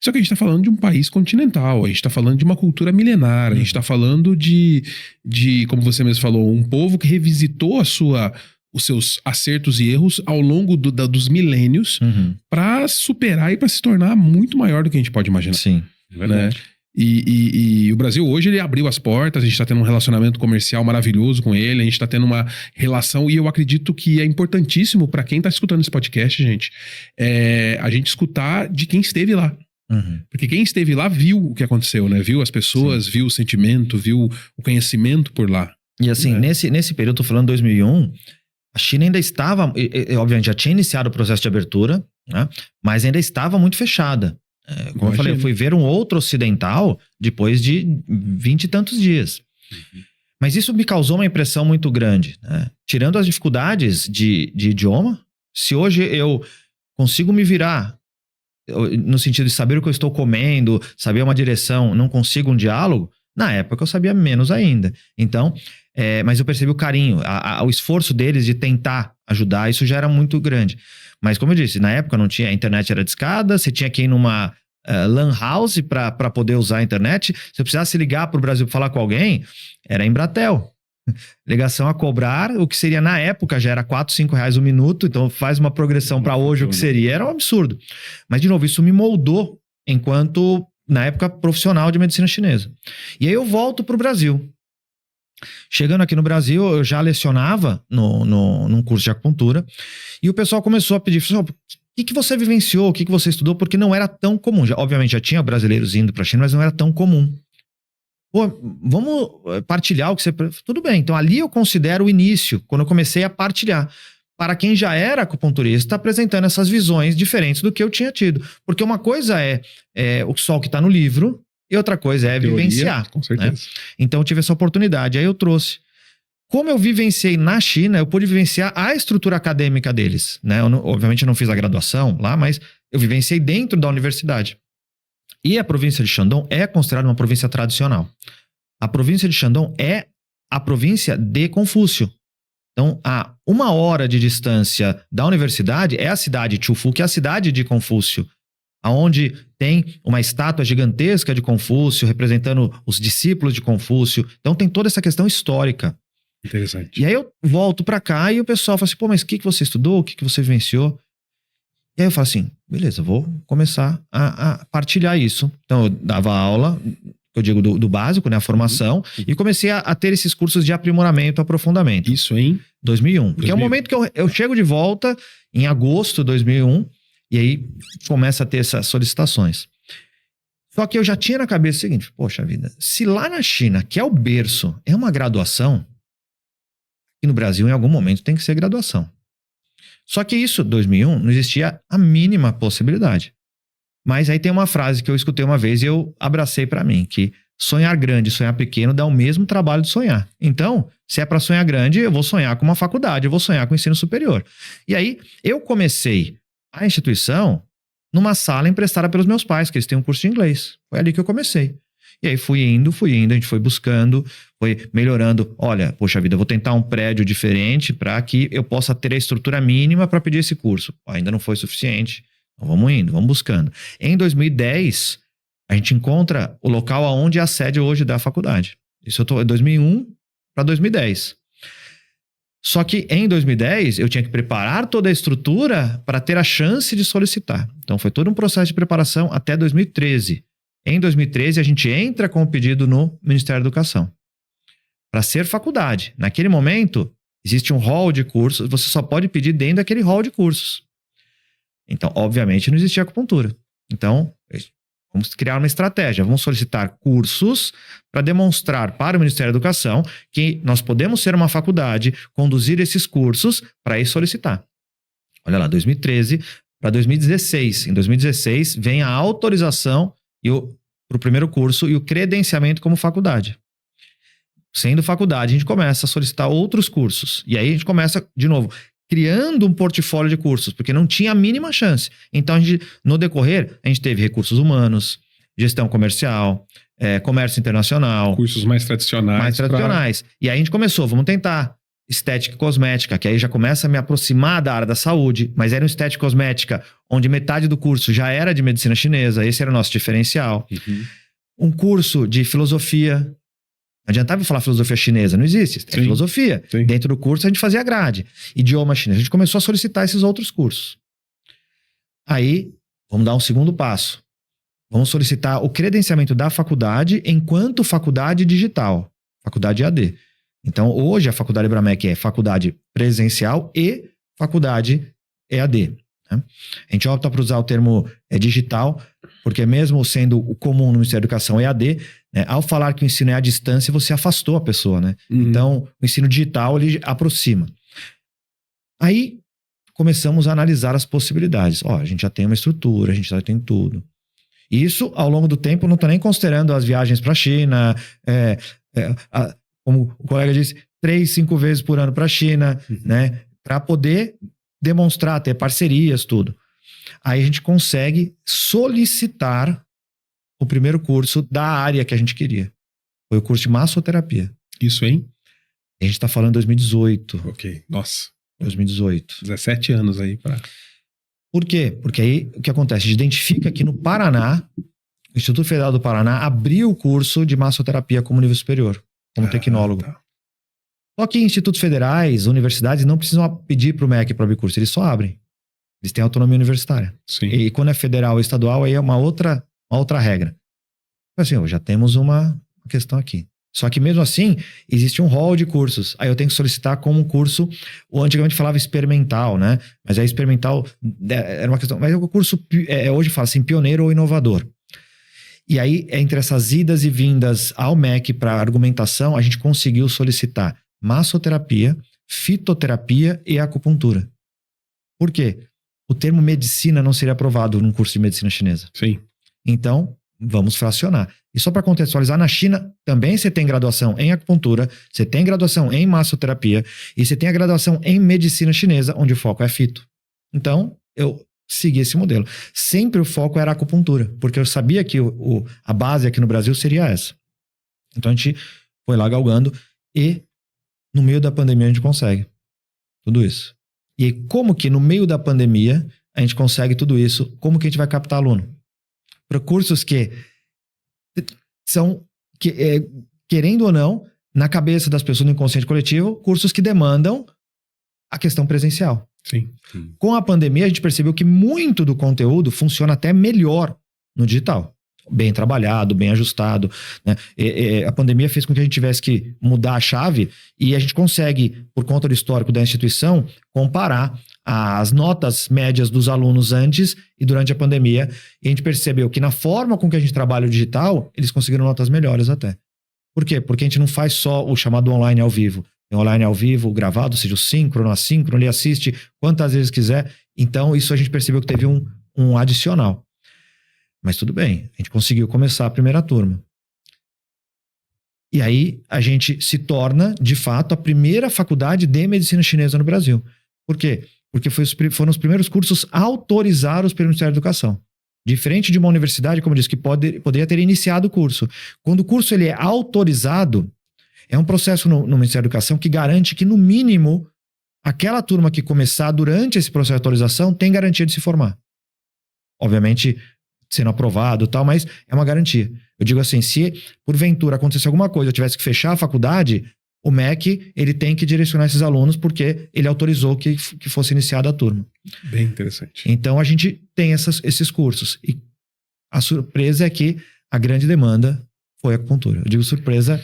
Só que a gente está falando de um país continental, a gente está falando de uma cultura milenar, a gente está falando de, como você mesmo falou, um povo que revisitou os seus acertos e erros ao longo dos milênios para superar e para se tornar muito maior do que a gente pode imaginar. Sim, é verdade. Né? E o Brasil hoje, ele abriu as portas, a gente está tendo um relacionamento comercial maravilhoso com ele, a gente está tendo uma relação, e eu acredito que é importantíssimo para quem está escutando esse podcast, gente, a gente escutar de quem esteve lá. Porque quem esteve lá viu o que aconteceu, né? Viu as pessoas, viu o sentimento, viu o conhecimento por lá. E assim, nesse período, tô falando 2001, a China ainda estava, obviamente já tinha iniciado o processo de abertura, né? Mas ainda estava muito fechada. Como eu falei, eu fui ver um outro ocidental depois de 20 e tantos dias. Mas isso me causou uma impressão muito grande, né? Tirando as dificuldades de idioma, se hoje eu consigo me virar no sentido de saber o que eu estou comendo, saber uma direção, não consigo um diálogo, na época eu sabia menos ainda. Então, mas eu percebi o carinho, o esforço deles de tentar ajudar, isso já era muito grande. Mas como eu disse, na época não tinha, a internet era discada, você tinha que ir numa lan house para poder usar a internet. Se eu precisasse ligar para o Brasil para falar com alguém, era Embratel. Ligação a cobrar, o que seria na época já era R$4, R$5 um minuto, então faz uma progressão para hoje, o que seria, era um absurdo. Mas de novo, isso me moldou enquanto, na época, profissional de medicina chinesa. E aí eu volto para o Brasil. Chegando aqui no Brasil, eu já lecionava num curso de acupuntura, e o pessoal começou a pedir, o que você vivenciou, o que você estudou, porque não era tão comum. Obviamente já tinha brasileiros indo para a China, mas não era tão comum. Vamos partilhar o que você... Tudo bem, então ali eu considero o início, quando eu comecei a partilhar. Para quem já era acupunturista, apresentando essas visões diferentes do que eu tinha tido. Porque uma coisa é o só que está no livro, e outra coisa é teoria, vivenciar. Com certeza. Né? Então eu tive essa oportunidade, aí eu trouxe. Como eu vivenciei na China, eu pude vivenciar a estrutura acadêmica deles. Né? Obviamente eu não fiz a graduação lá, mas eu vivenciei dentro da universidade. E a província de Shandong é considerada uma província tradicional. A província de Shandong é a província de Confúcio. Então, a 1 hora de distância da universidade é a cidade de Chufu, que é a cidade de Confúcio, onde tem uma estátua gigantesca de Confúcio, representando os discípulos de Confúcio. Então, tem toda essa questão histórica. Interessante. E aí eu volto para cá e o pessoal fala assim, mas o que você estudou? O que você vivenciou? E aí eu falo assim, beleza, vou começar a partilhar isso. Então eu dava aula, eu digo do básico, né, a formação, e comecei a ter esses cursos de aprimoramento, aprofundamento. Isso em 2001. Porque é o momento que eu chego de volta, em agosto de 2001, e aí começa a ter essas solicitações. Só que eu já tinha na cabeça o seguinte, poxa vida, se lá na China, que é o berço, é uma graduação, e no Brasil em algum momento tem que ser graduação. Só que isso, 2001, não existia a mínima possibilidade. Mas aí tem uma frase que eu escutei uma vez e eu abracei para mim, que sonhar grande e sonhar pequeno dá o mesmo trabalho de sonhar. Então, se é para sonhar grande, eu vou sonhar com uma faculdade, eu vou sonhar com ensino superior. E aí, eu comecei a instituição numa sala emprestada pelos meus pais, que eles têm um curso de inglês. Foi ali que eu comecei. E aí fui indo, a gente foi buscando, foi melhorando. Olha, poxa vida, eu vou tentar um prédio diferente para que eu possa ter a estrutura mínima para pedir esse curso. Ainda não foi suficiente. Então vamos indo, vamos buscando. Em 2010, a gente encontra o local onde é a sede hoje da faculdade. Isso eu tô em 2001 para 2010. Só que em 2010 eu tinha que preparar toda a estrutura para ter a chance de solicitar. Então foi todo um processo de preparação até 2013. Em 2013 a gente entra com o pedido no Ministério da Educação para ser faculdade. Naquele momento existe um hall de cursos, você só pode pedir dentro daquele hall de cursos. Então, obviamente, não existia acupuntura. Então, vamos criar uma estratégia. Vamos solicitar cursos para demonstrar para o Ministério da Educação que nós podemos ser uma faculdade, conduzir esses cursos para ir solicitar. Olha lá, 2013 para 2016. Em 2016, vem a autorização para o primeiro curso e o credenciamento como faculdade. Sendo faculdade, a gente começa a solicitar outros cursos. E aí a gente começa, de novo, criando um portfólio de cursos, porque não tinha a mínima chance. Então, no decorrer, a gente teve recursos humanos, gestão comercial, comércio internacional. Cursos mais tradicionais. E aí a gente começou, vamos tentar estética e cosmética, que aí já começa a me aproximar da área da saúde, mas era um estética e cosmética, onde metade do curso já era de medicina chinesa, esse era o nosso diferencial. Uhum. Um curso de filosofia. Não adiantava eu falar filosofia chinesa, não existe. É filosofia. Sim. Dentro do curso a gente fazia grade. Idioma chinês. A gente começou a solicitar esses outros cursos. Aí, vamos dar um segundo passo. Vamos solicitar o credenciamento da faculdade enquanto faculdade digital. Faculdade EAD. Então, hoje a faculdade Ibramec é faculdade presencial e faculdade EAD. Né? A gente opta por usar o termo digital, porque mesmo sendo o comum no Ministério da Educação EAD, né, ao falar que o ensino é à distância, você afastou a pessoa, né? Uhum. Então, o ensino digital, ele aproxima. Aí, começamos a analisar as possibilidades. A gente já tem uma estrutura, a gente já tem tudo. Isso, ao longo do tempo, não estou nem considerando as viagens para a China, como o colega disse, 3, 5 vezes por ano para a China, né? Para poder demonstrar, ter parcerias, tudo. Aí a gente consegue solicitar o primeiro curso da área que a gente queria. Foi o curso de massoterapia. Isso, hein? A gente está falando em 2018. Ok, nossa. 2018. 17 anos aí para... Por quê? Porque aí o que acontece? A gente identifica que no Paraná, o Instituto Federal do Paraná abriu o curso de massoterapia como nível superior, como tecnólogo. Tá. Só que institutos federais, universidades, não precisam pedir para o MEC para abrir curso, eles só abrem. Eles têm autonomia universitária. Sim. E quando é federal ou estadual, aí é uma outra regra. Assim, já temos uma questão aqui. Só que mesmo assim, existe um hall de cursos. Aí eu tenho que solicitar como um curso, o antigamente falava experimental, né? Mas é experimental, era uma questão, mas é o curso, hoje fala assim, pioneiro ou inovador. E aí, entre essas idas e vindas ao MEC para argumentação, a gente conseguiu solicitar massoterapia, fitoterapia e acupuntura. Por quê? O termo medicina não seria aprovado num curso de medicina chinesa. Sim. Então, vamos fracionar. E só para contextualizar, na China também você tem graduação em acupuntura, você tem graduação em massoterapia e você tem a graduação em medicina chinesa, onde o foco é fito. Então, eu segui esse modelo. Sempre o foco era a acupuntura, porque eu sabia que a base aqui no Brasil seria essa. Então, a gente foi lá galgando e no meio da pandemia a gente consegue tudo isso. E como que no meio da pandemia a gente consegue tudo isso? Como que a gente vai captar aluno? Para cursos que são, querendo ou não, na cabeça das pessoas no inconsciente coletivo, cursos que demandam a questão presencial. Sim. Com a pandemia, a gente percebeu que muito do conteúdo funciona até melhor no digital. Bem trabalhado, bem ajustado, né? A pandemia fez com que a gente tivesse que mudar a chave e a gente consegue, por conta do histórico da instituição, comparar as notas médias dos alunos antes e durante a pandemia, e a gente percebeu que na forma com que a gente trabalha o digital, eles conseguiram notas melhores até. Por quê? Porque a gente não faz só o chamado online ao vivo. Tem online ao vivo, gravado, ou seja, o síncrono, assíncrono, ele assiste quantas vezes quiser. Então, isso a gente percebeu que teve um adicional. Mas tudo bem, a gente conseguiu começar a primeira turma. E aí a gente se torna, de fato, a primeira faculdade de medicina chinesa no Brasil. Por quê? porque foram os primeiros cursos autorizados pelo Ministério da Educação. Diferente de uma universidade, como eu disse, que poderia ter iniciado o curso. Quando o curso ele é autorizado, é um processo no Ministério da Educação que garante que, no mínimo, aquela turma que começar durante esse processo de autorização tem garantia de se formar. Obviamente, sendo aprovado e tal, mas é uma garantia. Eu digo assim, se porventura acontecesse alguma coisa, eu tivesse que fechar a faculdade, o MEC ele tem que direcionar esses alunos porque ele autorizou que fosse iniciada a turma. Bem interessante. Então, a gente tem esses cursos. E a surpresa é que a grande demanda foi a acupuntura. Eu digo surpresa,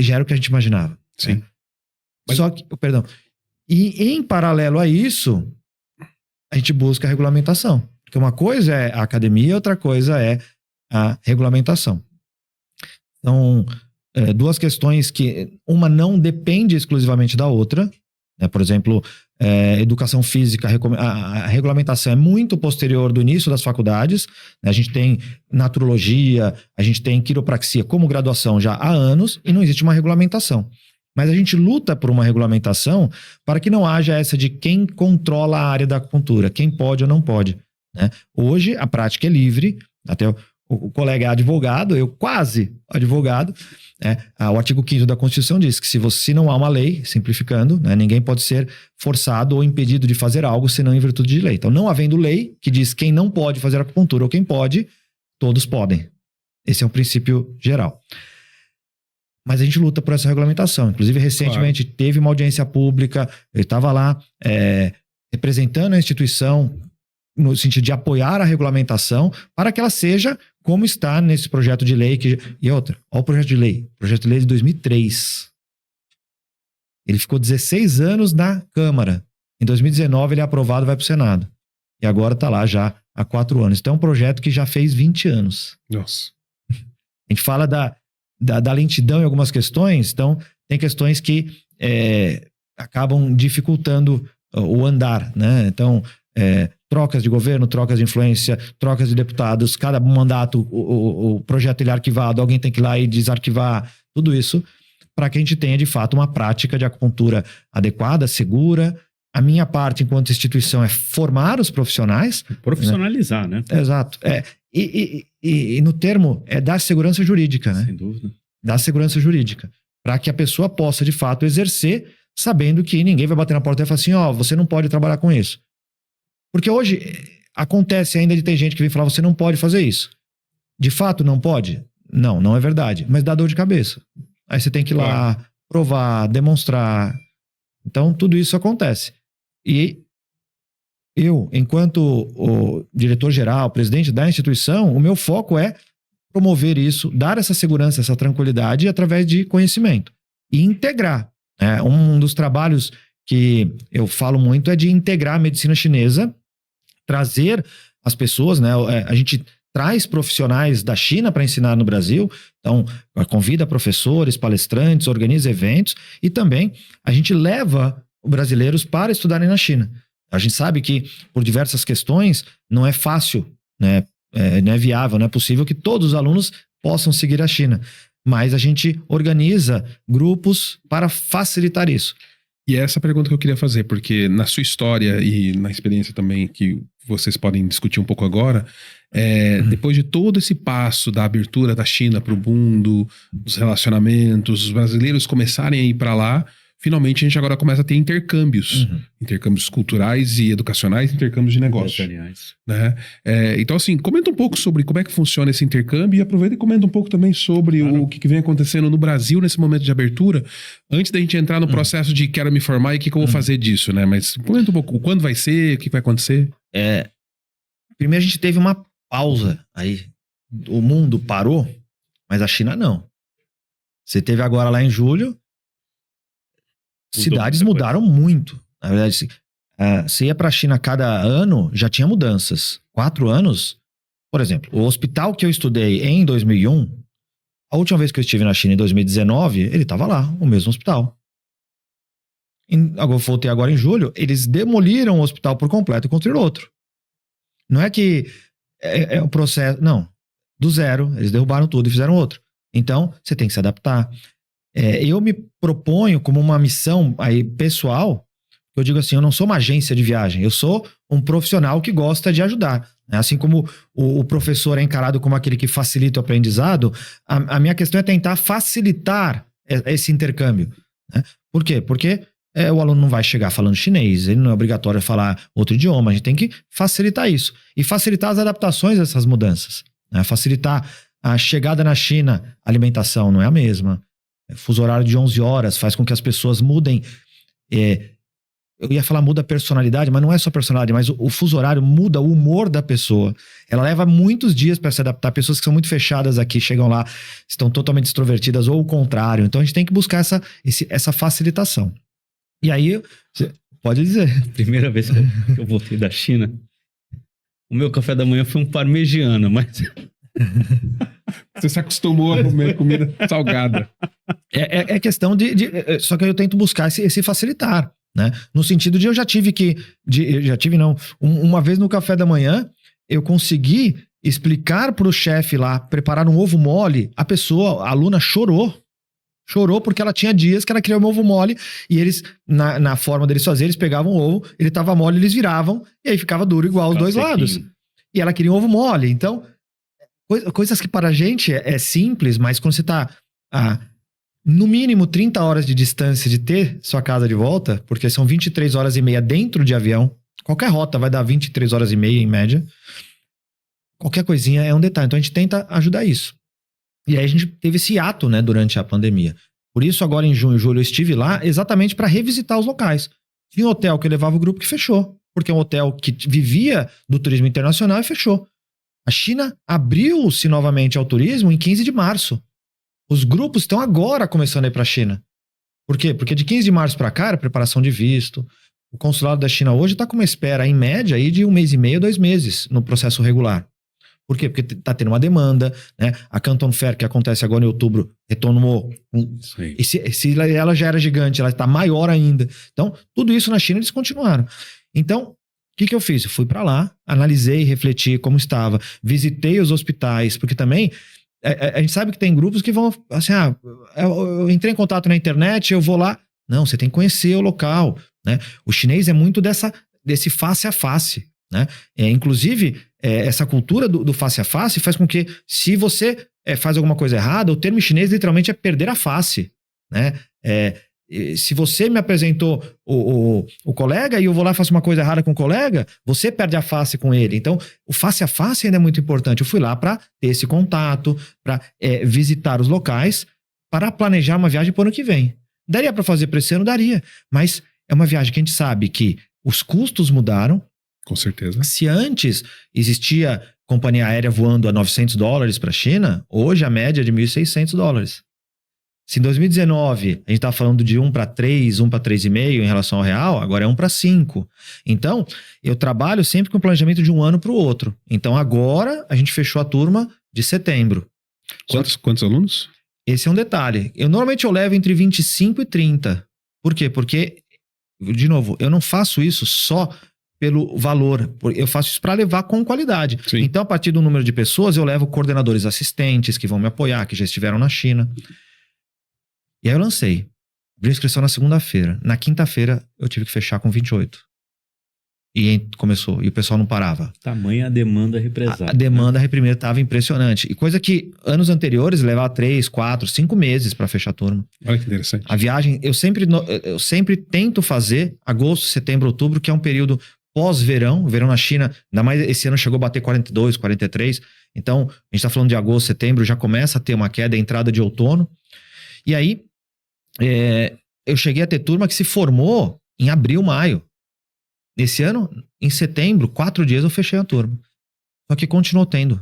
já era o que a gente imaginava. Sim. Né? Só que, perdão. E em paralelo a isso, a gente busca a regulamentação. Porque uma coisa é a academia, outra coisa é a regulamentação. Então, duas questões que uma não depende exclusivamente da outra. Né? Por exemplo, educação física, a regulamentação é muito posterior do início das faculdades. Né? A gente tem naturologia, a gente tem quiropraxia como graduação já há anos e não existe uma regulamentação. Mas a gente luta por uma regulamentação para que não haja essa de quem controla a área da acupuntura, quem pode ou não pode. Né? Hoje, a prática é livre, até o colega é advogado, eu quase advogado. O artigo 5º da Constituição diz que se não há uma lei, simplificando, né, ninguém pode ser forçado ou impedido de fazer algo senão em virtude de lei. Então, não havendo lei que diz quem não pode fazer acupuntura ou quem pode, todos podem. Esse é um princípio geral. Mas a gente luta por essa regulamentação. Inclusive, recentemente teve uma audiência pública, eu estava lá representando a instituição no sentido de apoiar a regulamentação para que ela seja como está nesse projeto de lei. E outra, olha o projeto de lei. Projeto de lei de 2003. Ele ficou 16 anos na Câmara. Em 2019 ele é aprovado e vai para o Senado. E agora está lá já há 4 anos. Então é um projeto que já fez 20 anos. Nossa. A gente fala da lentidão em algumas questões, então tem questões que acabam dificultando o andar, né? Então, trocas de governo, trocas de influência, trocas de deputados, cada mandato, o projeto ele é arquivado, alguém tem que ir lá e desarquivar, tudo isso para que a gente tenha de fato uma prática de acupuntura adequada, segura. A minha parte enquanto instituição é formar os profissionais. Profissionalizar, né? Exato. E no termo é dar segurança jurídica, né? Sem dúvida. Dar segurança jurídica. Para que a pessoa possa, de fato, exercer, sabendo que ninguém vai bater na porta e falar assim, você não pode trabalhar com isso. Porque hoje acontece ainda de ter gente que vem falar, você não pode fazer isso. De fato, não pode? Não, não é verdade. Mas dá dor de cabeça. Aí você tem que ir lá, provar, demonstrar. Então, tudo isso acontece. E eu, enquanto o diretor-geral, presidente da instituição, o meu foco é promover isso, dar essa segurança, essa tranquilidade através de conhecimento. E integrar. Um dos trabalhos que eu falo muito é de integrar a medicina chinesa, trazer as pessoas, né? A gente traz profissionais da China para ensinar no Brasil, então convida professores, palestrantes, organiza eventos e também a gente leva os brasileiros para estudarem na China. A gente sabe que por diversas questões não é fácil, né? Não é viável, não é possível que todos os alunos possam seguir a China, mas a gente organiza grupos para facilitar isso. E é essa pergunta que eu queria fazer, porque na sua história e na experiência também que vocês podem discutir um pouco agora, depois de todo esse passo da abertura da China para o mundo, dos relacionamentos, os brasileiros começarem a ir para lá, finalmente a gente agora começa a ter intercâmbios. Intercâmbios culturais e educacionais, intercâmbios de negócio. Né? Então, assim, comenta um pouco sobre como é que funciona esse intercâmbio e aproveita e comenta um pouco também sobre o que vem acontecendo no Brasil nesse momento de abertura, antes da gente entrar no processo de quero me formar e o que eu vou fazer disso, né? Mas comenta um pouco quando vai ser, o que vai acontecer. Primeiro a gente teve uma pausa aí. O mundo parou, mas a China não. Você teve agora lá em julho, cidades mudaram muito. Na verdade, se ia para a China cada ano, já tinha mudanças. 4 anos, por exemplo, o hospital que eu estudei em 2001, a última vez que eu estive na China em 2019, ele estava lá, o mesmo hospital. Eu voltei agora em julho, eles demoliram o hospital por completo e construíram outro. Não é que é um processo, não. Do zero, eles derrubaram tudo e fizeram outro. Então, você tem que se adaptar. Eu me proponho como uma missão aí pessoal, Eu digo assim, eu não sou uma agência de viagem, eu sou um profissional que gosta de ajudar. Assim como o professor é encarado como aquele que facilita o aprendizado, a minha questão é tentar facilitar esse intercâmbio. Né? Por quê? Porque o aluno não vai chegar falando chinês, ele não é obrigatório falar outro idioma, a gente tem que facilitar isso. E facilitar as adaptações dessas mudanças. Né? Facilitar a chegada na China, a alimentação não é a mesma. Fuso horário de 11 horas faz com que as pessoas mudem... eu ia falar muda a personalidade, mas não é só personalidade, mas o fuso horário muda o humor da pessoa. Ela leva muitos dias para se adaptar. Pessoas que são muito fechadas aqui, chegam lá, estão totalmente extrovertidas ou o contrário. Então a gente tem que buscar essa facilitação. E aí, você pode dizer. Primeira vez que eu voltei da China, o meu café da manhã foi um parmegiana, mas... Você se acostumou a comer comida salgada. É questão só que eu tento buscar esse facilitar. Né? No sentido de eu já tive uma vez no café da manhã, eu consegui explicar pro chefe lá, preparar um ovo mole, a aluna chorou porque ela tinha dias que ela queria um ovo mole, e eles, na forma deles fazer, eles pegavam o ovo, ele tava mole, eles viravam, e aí ficava duro igual os dois lados. E ela queria um ovo mole, então, coisas que para a gente é simples, mas quando você tá... no mínimo 30 horas de distância de ter sua casa de volta, porque são 23 horas e meia dentro de avião. Qualquer rota vai dar 23 horas e meia em média. Qualquer coisinha é um detalhe. Então a gente tenta ajudar isso. E aí a gente teve esse ato, né, durante a pandemia. Por isso agora em junho e julho eu estive lá exatamente para revisitar os locais. Tinha um hotel que eu levava o grupo que fechou, porque é um hotel que vivia do turismo internacional e fechou. A China abriu-se novamente ao turismo em 15 de março. Os grupos estão agora começando a ir para a China. Por quê? Porque de 15 de março para cá era preparação de visto. O consulado da China hoje está com uma espera, em média, aí de 1 mês e meio, 2 meses no processo regular. Por quê? Porque está tendo uma demanda, né? A Canton Fair, que acontece agora em outubro, retornou. E se ela já era gigante, ela está maior ainda. Então, tudo isso na China eles continuaram. Então, o que eu fiz? Eu fui para lá, analisei, refleti como estava, visitei os hospitais, porque também... A gente sabe que tem grupos que vão assim, eu entrei em contato na internet, eu vou lá. Não, você tem que conhecer o local, né? O chinês é muito desse face a face, né? Inclusive, essa cultura do face a face faz com que, se você faz alguma coisa errada, o termo chinês literalmente é perder a face, né? Se você me apresentou o colega e eu vou lá e faço uma coisa errada com o colega, você perde a face com ele. Então, o face a face ainda é muito importante. Eu fui lá para ter esse contato, para visitar os locais, para planejar uma viagem para o ano que vem. Daria para fazer para esse ano? Daria. Mas é uma viagem que a gente sabe que os custos mudaram. Com certeza. Se antes existia companhia aérea voando a $900 para a China, hoje a média é de $1.600. Se em 2019 a gente estava falando de 1 para 3, 1 para 3,5 em relação ao real, agora é 1 para 5. Então, eu trabalho sempre com planejamento de um ano para o outro. Então, agora a gente fechou a turma de setembro. Quantos alunos? Esse é um detalhe. Normalmente eu levo entre 25 e 30. Por quê? Porque, de novo, eu não faço isso só pelo valor. Eu faço isso para levar com qualidade. Sim. Então, a partir do número de pessoas, eu levo coordenadores assistentes que vão me apoiar, que já estiveram na China. E aí eu lancei. Abri a inscrição na segunda-feira. Na quinta-feira, eu tive que fechar com 28. E começou. E o pessoal não parava. Tamanha a demanda represada. A demanda reprimida estava impressionante. E coisa que anos anteriores levava 3, 4, 5 meses para fechar a turma. Olha que interessante. A viagem, eu sempre tento fazer agosto, setembro, outubro, que é um período pós-verão. O verão na China, ainda mais esse ano chegou a bater 42, 43. Então, a gente está falando de agosto, setembro, já começa a ter uma queda, entrada de outono. E aí, eu cheguei a ter turma que se formou em abril, maio. Esse ano, em setembro, 4 dias eu fechei a turma. Só que continuou tendo.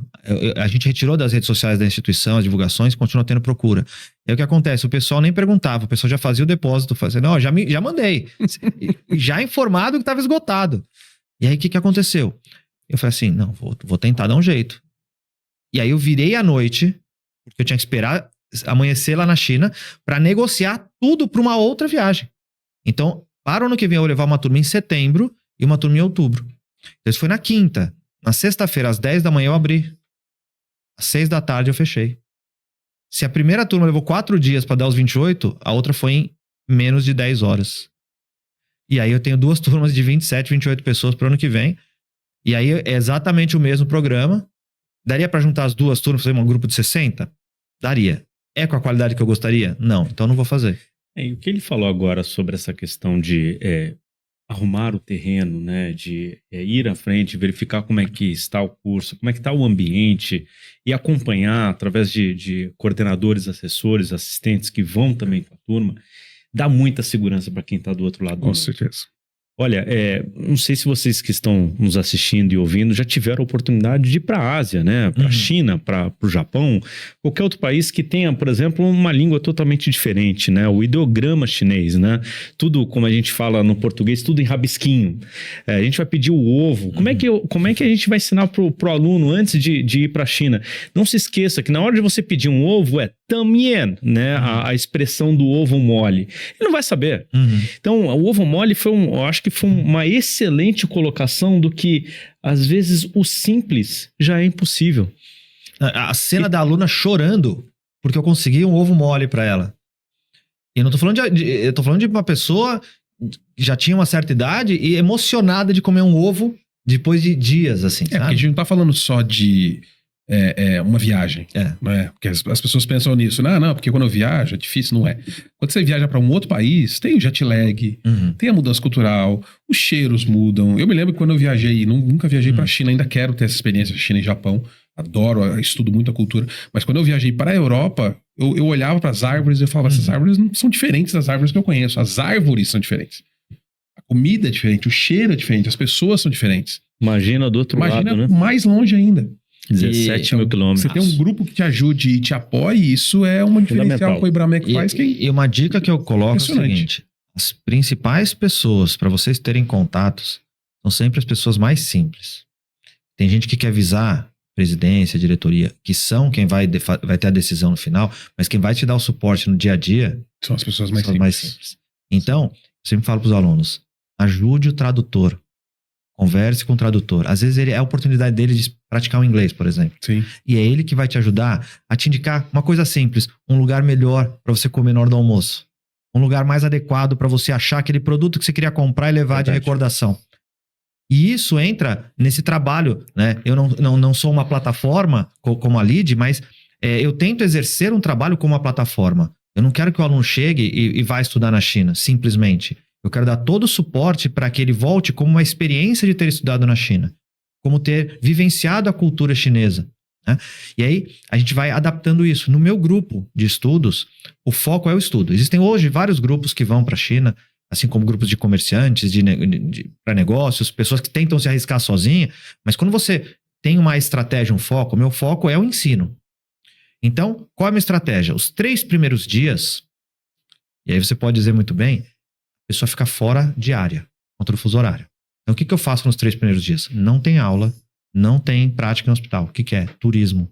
A gente retirou das redes sociais da instituição as divulgações, continuou tendo procura. E o que acontece? O pessoal nem perguntava, o pessoal já fazia o depósito, fazia, não, já mandei. Já informado que estava esgotado. E aí, o que aconteceu? Eu falei assim, não, vou tentar dar um jeito. E aí eu virei à noite, porque eu tinha que esperar amanhecer lá na China para negociar tudo para uma outra viagem. Então, para o ano que vem eu vou levar uma turma em setembro e uma turma em outubro. Então, isso foi na quinta. Na sexta-feira, às 10 da manhã, eu abri. Às 6 da tarde, eu fechei. Se a primeira turma levou 4 dias para dar os 28, a outra foi em menos de 10 horas. E aí eu tenho 2 turmas de 27, 28 pessoas pro ano que vem. E aí é exatamente o mesmo programa. Daria para juntar as 2 turmas, fazer um grupo de 60? Daria. É com a qualidade que eu gostaria? Não, então não vou fazer. E o que ele falou agora sobre essa questão de arrumar o terreno, né, de ir à frente, verificar como é que está o curso, como é que está o ambiente e acompanhar através de coordenadores, assessores, assistentes que vão também com a turma, dá muita segurança para quem está do outro lado. Com certeza. Olha, não sei se vocês que estão nos assistindo e ouvindo já tiveram a oportunidade de ir para a Ásia, né? Para a China, para o Japão, qualquer outro país que tenha, por exemplo, uma língua totalmente diferente, né? O ideograma chinês, né? Tudo, como a gente fala no português, tudo em rabisquinho. A gente vai pedir o ovo. Como é que a gente vai ensinar pro aluno antes de ir para a China? Não se esqueça que na hora de você pedir um ovo também, né? A expressão do ovo mole. Ele não vai saber. Então, o ovo mole eu acho que foi uma excelente colocação do que, às vezes, o simples já é impossível. A cena da aluna chorando porque eu consegui um ovo mole para ela. E eu não tô falando eu tô falando de uma pessoa que já tinha uma certa idade e emocionada de comer um ovo depois de dias, assim, sabe? Porque a gente não tá falando só de uma viagem, né? Porque as pessoas pensam nisso, não, porque quando eu viajo é difícil, não é. Quando você viaja para um outro país, tem o jet lag, tem a mudança cultural, os cheiros mudam. Eu me lembro que quando eu viajei, nunca viajei para a China, ainda quero ter essa experiência de China e Japão, adoro, estudo muito a cultura, mas quando eu viajei para a Europa, eu olhava para as árvores e eu falava, essas árvores não são diferentes das árvores que eu conheço, as árvores são diferentes. A comida é diferente, o cheiro é diferente, as pessoas são diferentes. Imagina do outro lado, né? Mais longe ainda. 17 mil quilômetros. Você tem um grupo que te ajude e te apoie, isso é uma diferencial que o Ibramec faz. E uma dica que eu coloco é o seguinte: as principais pessoas para vocês terem contatos são sempre as pessoas mais simples. Tem gente que quer visar presidência, diretoria, que são quem vai ter a decisão no final, mas quem vai te dar o suporte no dia a dia são as pessoas mais simples. Então, eu sempre falo para os alunos: ajude o tradutor. Converse com o tradutor. Às vezes é a oportunidade dele de praticar o inglês, por exemplo. Sim. E é ele que vai te ajudar a te indicar uma coisa simples, um lugar melhor para você comer na hora do almoço. Um lugar mais adequado para você achar aquele produto que você queria comprar e levar de recordação. E isso entra nesse trabalho, né? Eu não sou uma plataforma como a Lead, mas eu tento exercer um trabalho como uma plataforma. Eu não quero que o aluno chegue e vá estudar na China, simplesmente. Eu quero dar todo o suporte para que ele volte como uma experiência de ter estudado na China, como ter vivenciado a cultura chinesa, né? E aí a gente vai adaptando isso. No meu grupo de estudos, o foco é o estudo. Existem hoje vários grupos que vão para a China, assim como grupos de comerciantes, para negócios, pessoas que tentam se arriscar sozinha, mas quando você tem uma estratégia, um foco, o meu foco é o ensino. Então, qual é a minha estratégia? Os 3 primeiros dias, e aí você pode dizer muito bem, a pessoa fica fora de área, contra o fuso horário. Então, o que eu faço nos 3 primeiros dias? Não tem aula, não tem prática no hospital. O que é? Turismo.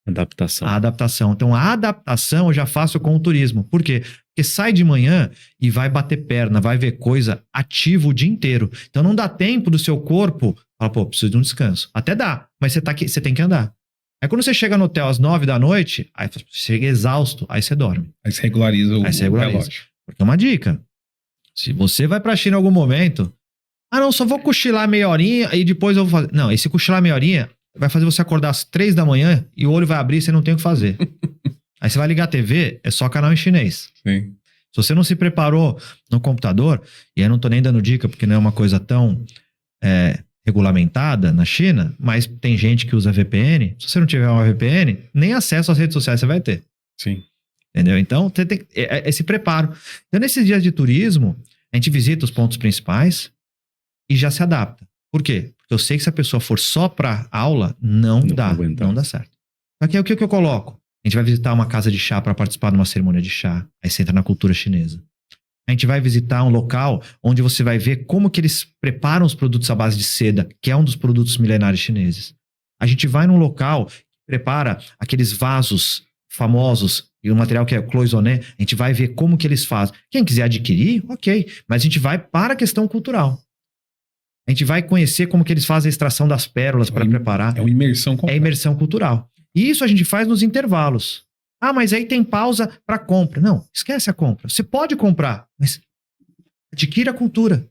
Adaptação. A adaptação. Então, a adaptação eu já faço com o turismo. Por quê? Porque sai de manhã e vai bater perna, vai ver coisa ativa o dia inteiro. Então, não dá tempo do seu corpo falar, preciso de um descanso. Até dá, mas você tem que andar. Aí, quando você chega no hotel às 9 da noite, aí você chega exausto, aí você dorme. Aí você regulariza o relógio. Porque é uma dica. Se você vai pra China em algum momento, só vou cochilar meia horinha e depois eu vou fazer. Não, esse cochilar meia horinha vai fazer você acordar às 3 da manhã e o olho vai abrir e você não tem o que fazer. Aí você vai ligar a TV, é só canal em chinês. Sim. Se você não se preparou no computador, e aí eu não tô nem dando dica porque não é uma coisa tão regulamentada na China, mas tem gente que usa VPN. Se você não tiver uma VPN, nem acesso às redes sociais você vai ter. Sim. Entendeu? Então, você tem esse preparo. Então, nesses dias de turismo, a gente visita os pontos principais e já se adapta. Por quê? Porque eu sei que se a pessoa for só para aula, não dá certo. Só que aí o que eu coloco? A gente vai visitar uma casa de chá para participar de uma cerimônia de chá. Aí você entra na cultura chinesa. A gente vai visitar um local onde você vai ver como que eles preparam os produtos à base de seda, que é um dos produtos milenares chineses. A gente vai num local que prepara aqueles vasos famosos e o material que é o cloisonné, a gente vai ver como que eles fazem. Quem quiser adquirir, ok, mas a gente vai para a questão cultural. A gente vai conhecer como que eles fazem a extração das pérolas para preparar. É uma imersão completa. É imersão cultural. E isso a gente faz nos intervalos. Mas aí tem pausa para compra. Não, esquece a compra. Você pode comprar, mas adquira a cultura.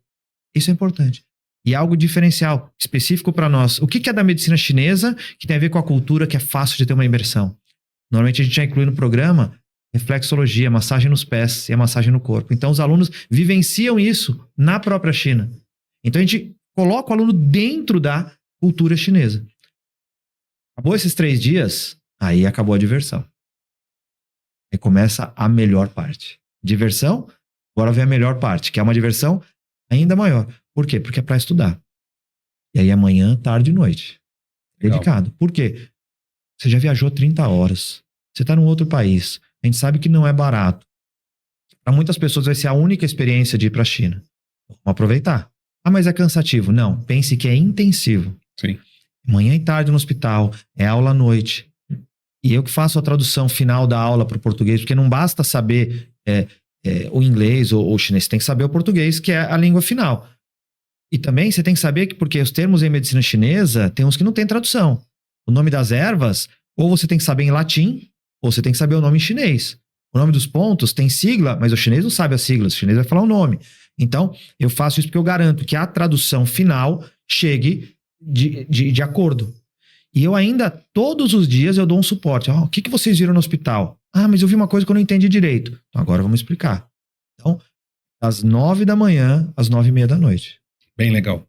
Isso é importante. E algo diferencial, específico para nós. O que é da medicina chinesa que tem a ver com a cultura que é fácil de ter uma imersão? Normalmente a gente já inclui no programa reflexologia, massagem nos pés e a massagem no corpo. Então os alunos vivenciam isso na própria China. Então a gente coloca o aluno dentro da cultura chinesa. Acabou esses 3 dias, aí acabou a diversão. Aí começa a melhor parte. Diversão, agora vem a melhor parte, que é uma diversão ainda maior. Por quê? Porque é para estudar. E aí amanhã, tarde e noite. Dedicado. Por quê? Você já viajou 30 horas. Você está num outro país. A gente sabe que não é barato. Para muitas pessoas vai ser a única experiência de ir para a China. Vamos aproveitar. Ah, mas é cansativo. Não, pense que é intensivo. Sim. Manhã e tarde no hospital, é aula à noite. E eu que faço a tradução final da aula para o português, porque não basta saber o inglês ou o chinês, você tem que saber o português, que é a língua final. E também você tem que saber que, porque os termos em medicina chinesa, tem uns que não tem tradução. O nome das ervas, ou você tem que saber em latim, ou você tem que saber o nome em chinês. O nome dos pontos tem sigla, mas o chinês não sabe as siglas, o chinês vai falar o nome. Então, eu faço isso porque eu garanto que a tradução final chegue de acordo. E eu ainda, todos os dias, eu dou um suporte. O que vocês viram no hospital? Ah, mas eu vi uma coisa que eu não entendi direito. Então, agora vamos explicar. Então, das 9 da manhã às 9:30 da noite. Bem legal.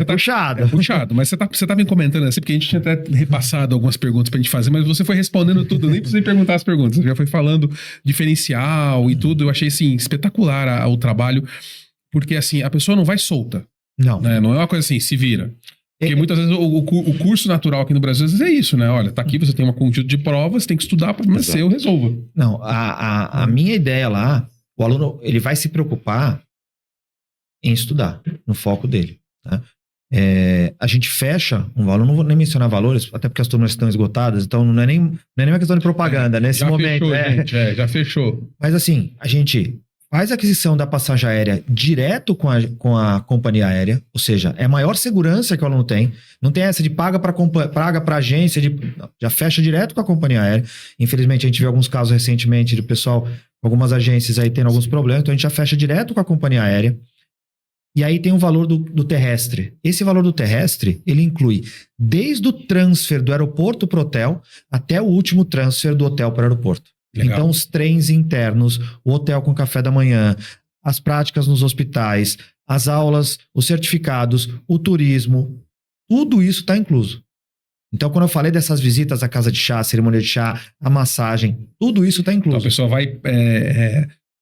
Puxado. É puxado, mas você tava me comentando assim, porque a gente tinha até repassado algumas perguntas pra gente fazer, mas você foi respondendo tudo, nem precisei perguntar as perguntas. Você já foi falando diferencial e tudo. Eu achei, assim, espetacular o trabalho, porque, assim, a pessoa não vai solta. Não. Né? Não é uma coisa assim, se vira. Porque muitas vezes o curso natural aqui no Brasil, às vezes é isso, né? Olha, tá aqui, você tem uma conjunto de provas, tem que estudar para vencer, eu resolvo. Não, a minha ideia lá, o aluno, ele vai se preocupar em estudar, no foco dele. Tá? A gente fecha um valor, não vou nem mencionar valores, até porque as turmas estão esgotadas, então não é nem uma questão de propaganda nesse momento. Fechou, gente, já fechou. Mas assim, a gente faz a aquisição da passagem aérea direto com a companhia aérea, ou seja, é a maior segurança que o aluno tem. Não tem essa de paga para agência, já fecha direto com a companhia aérea. Infelizmente, a gente viu alguns casos recentemente de pessoal, algumas agências aí tendo alguns problemas, então a gente já fecha direto com a companhia aérea. E aí tem o valor do terrestre. Esse valor do terrestre, ele inclui desde o transfer do aeroporto para o hotel até o último transfer do hotel para o aeroporto. Legal. Então, os trens internos, o hotel com café da manhã, as práticas nos hospitais, as aulas, os certificados, o turismo, tudo isso está incluso. Então, quando eu falei dessas visitas à casa de chá, cerimônia de chá, a massagem, tudo isso está incluso. Então, a pessoa vai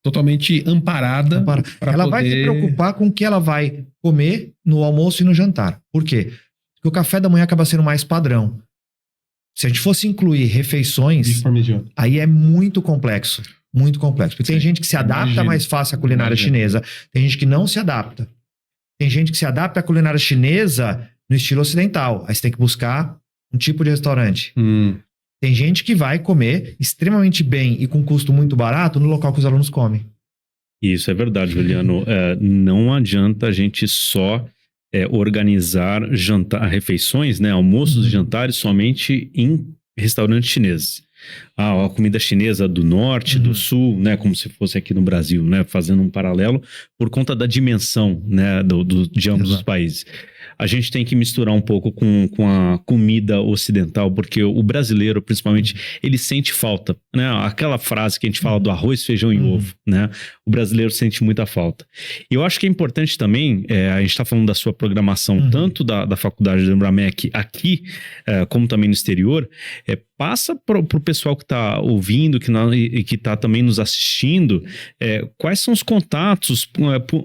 totalmente amparada. Ela vai se preocupar com o que ela vai comer no almoço e no jantar. Por quê? Porque o café da manhã acaba sendo mais padrão. Se a gente fosse incluir refeições, aí é muito complexo. Muito complexo. Porque tem gente que se adapta mais fácil à culinária chinesa. Tem gente que não se adapta. Tem gente que se adapta à culinária chinesa no estilo ocidental. Aí você tem que buscar um tipo de restaurante. Tem gente que vai comer extremamente bem e com custo muito barato no local que os alunos comem. Isso é verdade, Juliano. Não adianta a gente só organizar refeições, né, almoços e jantares somente em restaurantes chineses. A comida chinesa do norte, do sul, né, como se fosse aqui no Brasil, né, fazendo um paralelo, por conta da dimensão, né, de ambos os países. A gente tem que misturar um pouco com a comida ocidental, porque o brasileiro, principalmente, ele sente falta, né? Aquela frase que a gente fala do arroz, feijão e ovo, né? O brasileiro sente muita falta. E eu acho que é importante também, a gente está falando da sua programação, tanto da faculdade do Embramec aqui, como também no exterior, passa para o pessoal que está ouvindo, que está também nos assistindo, quais são os contatos,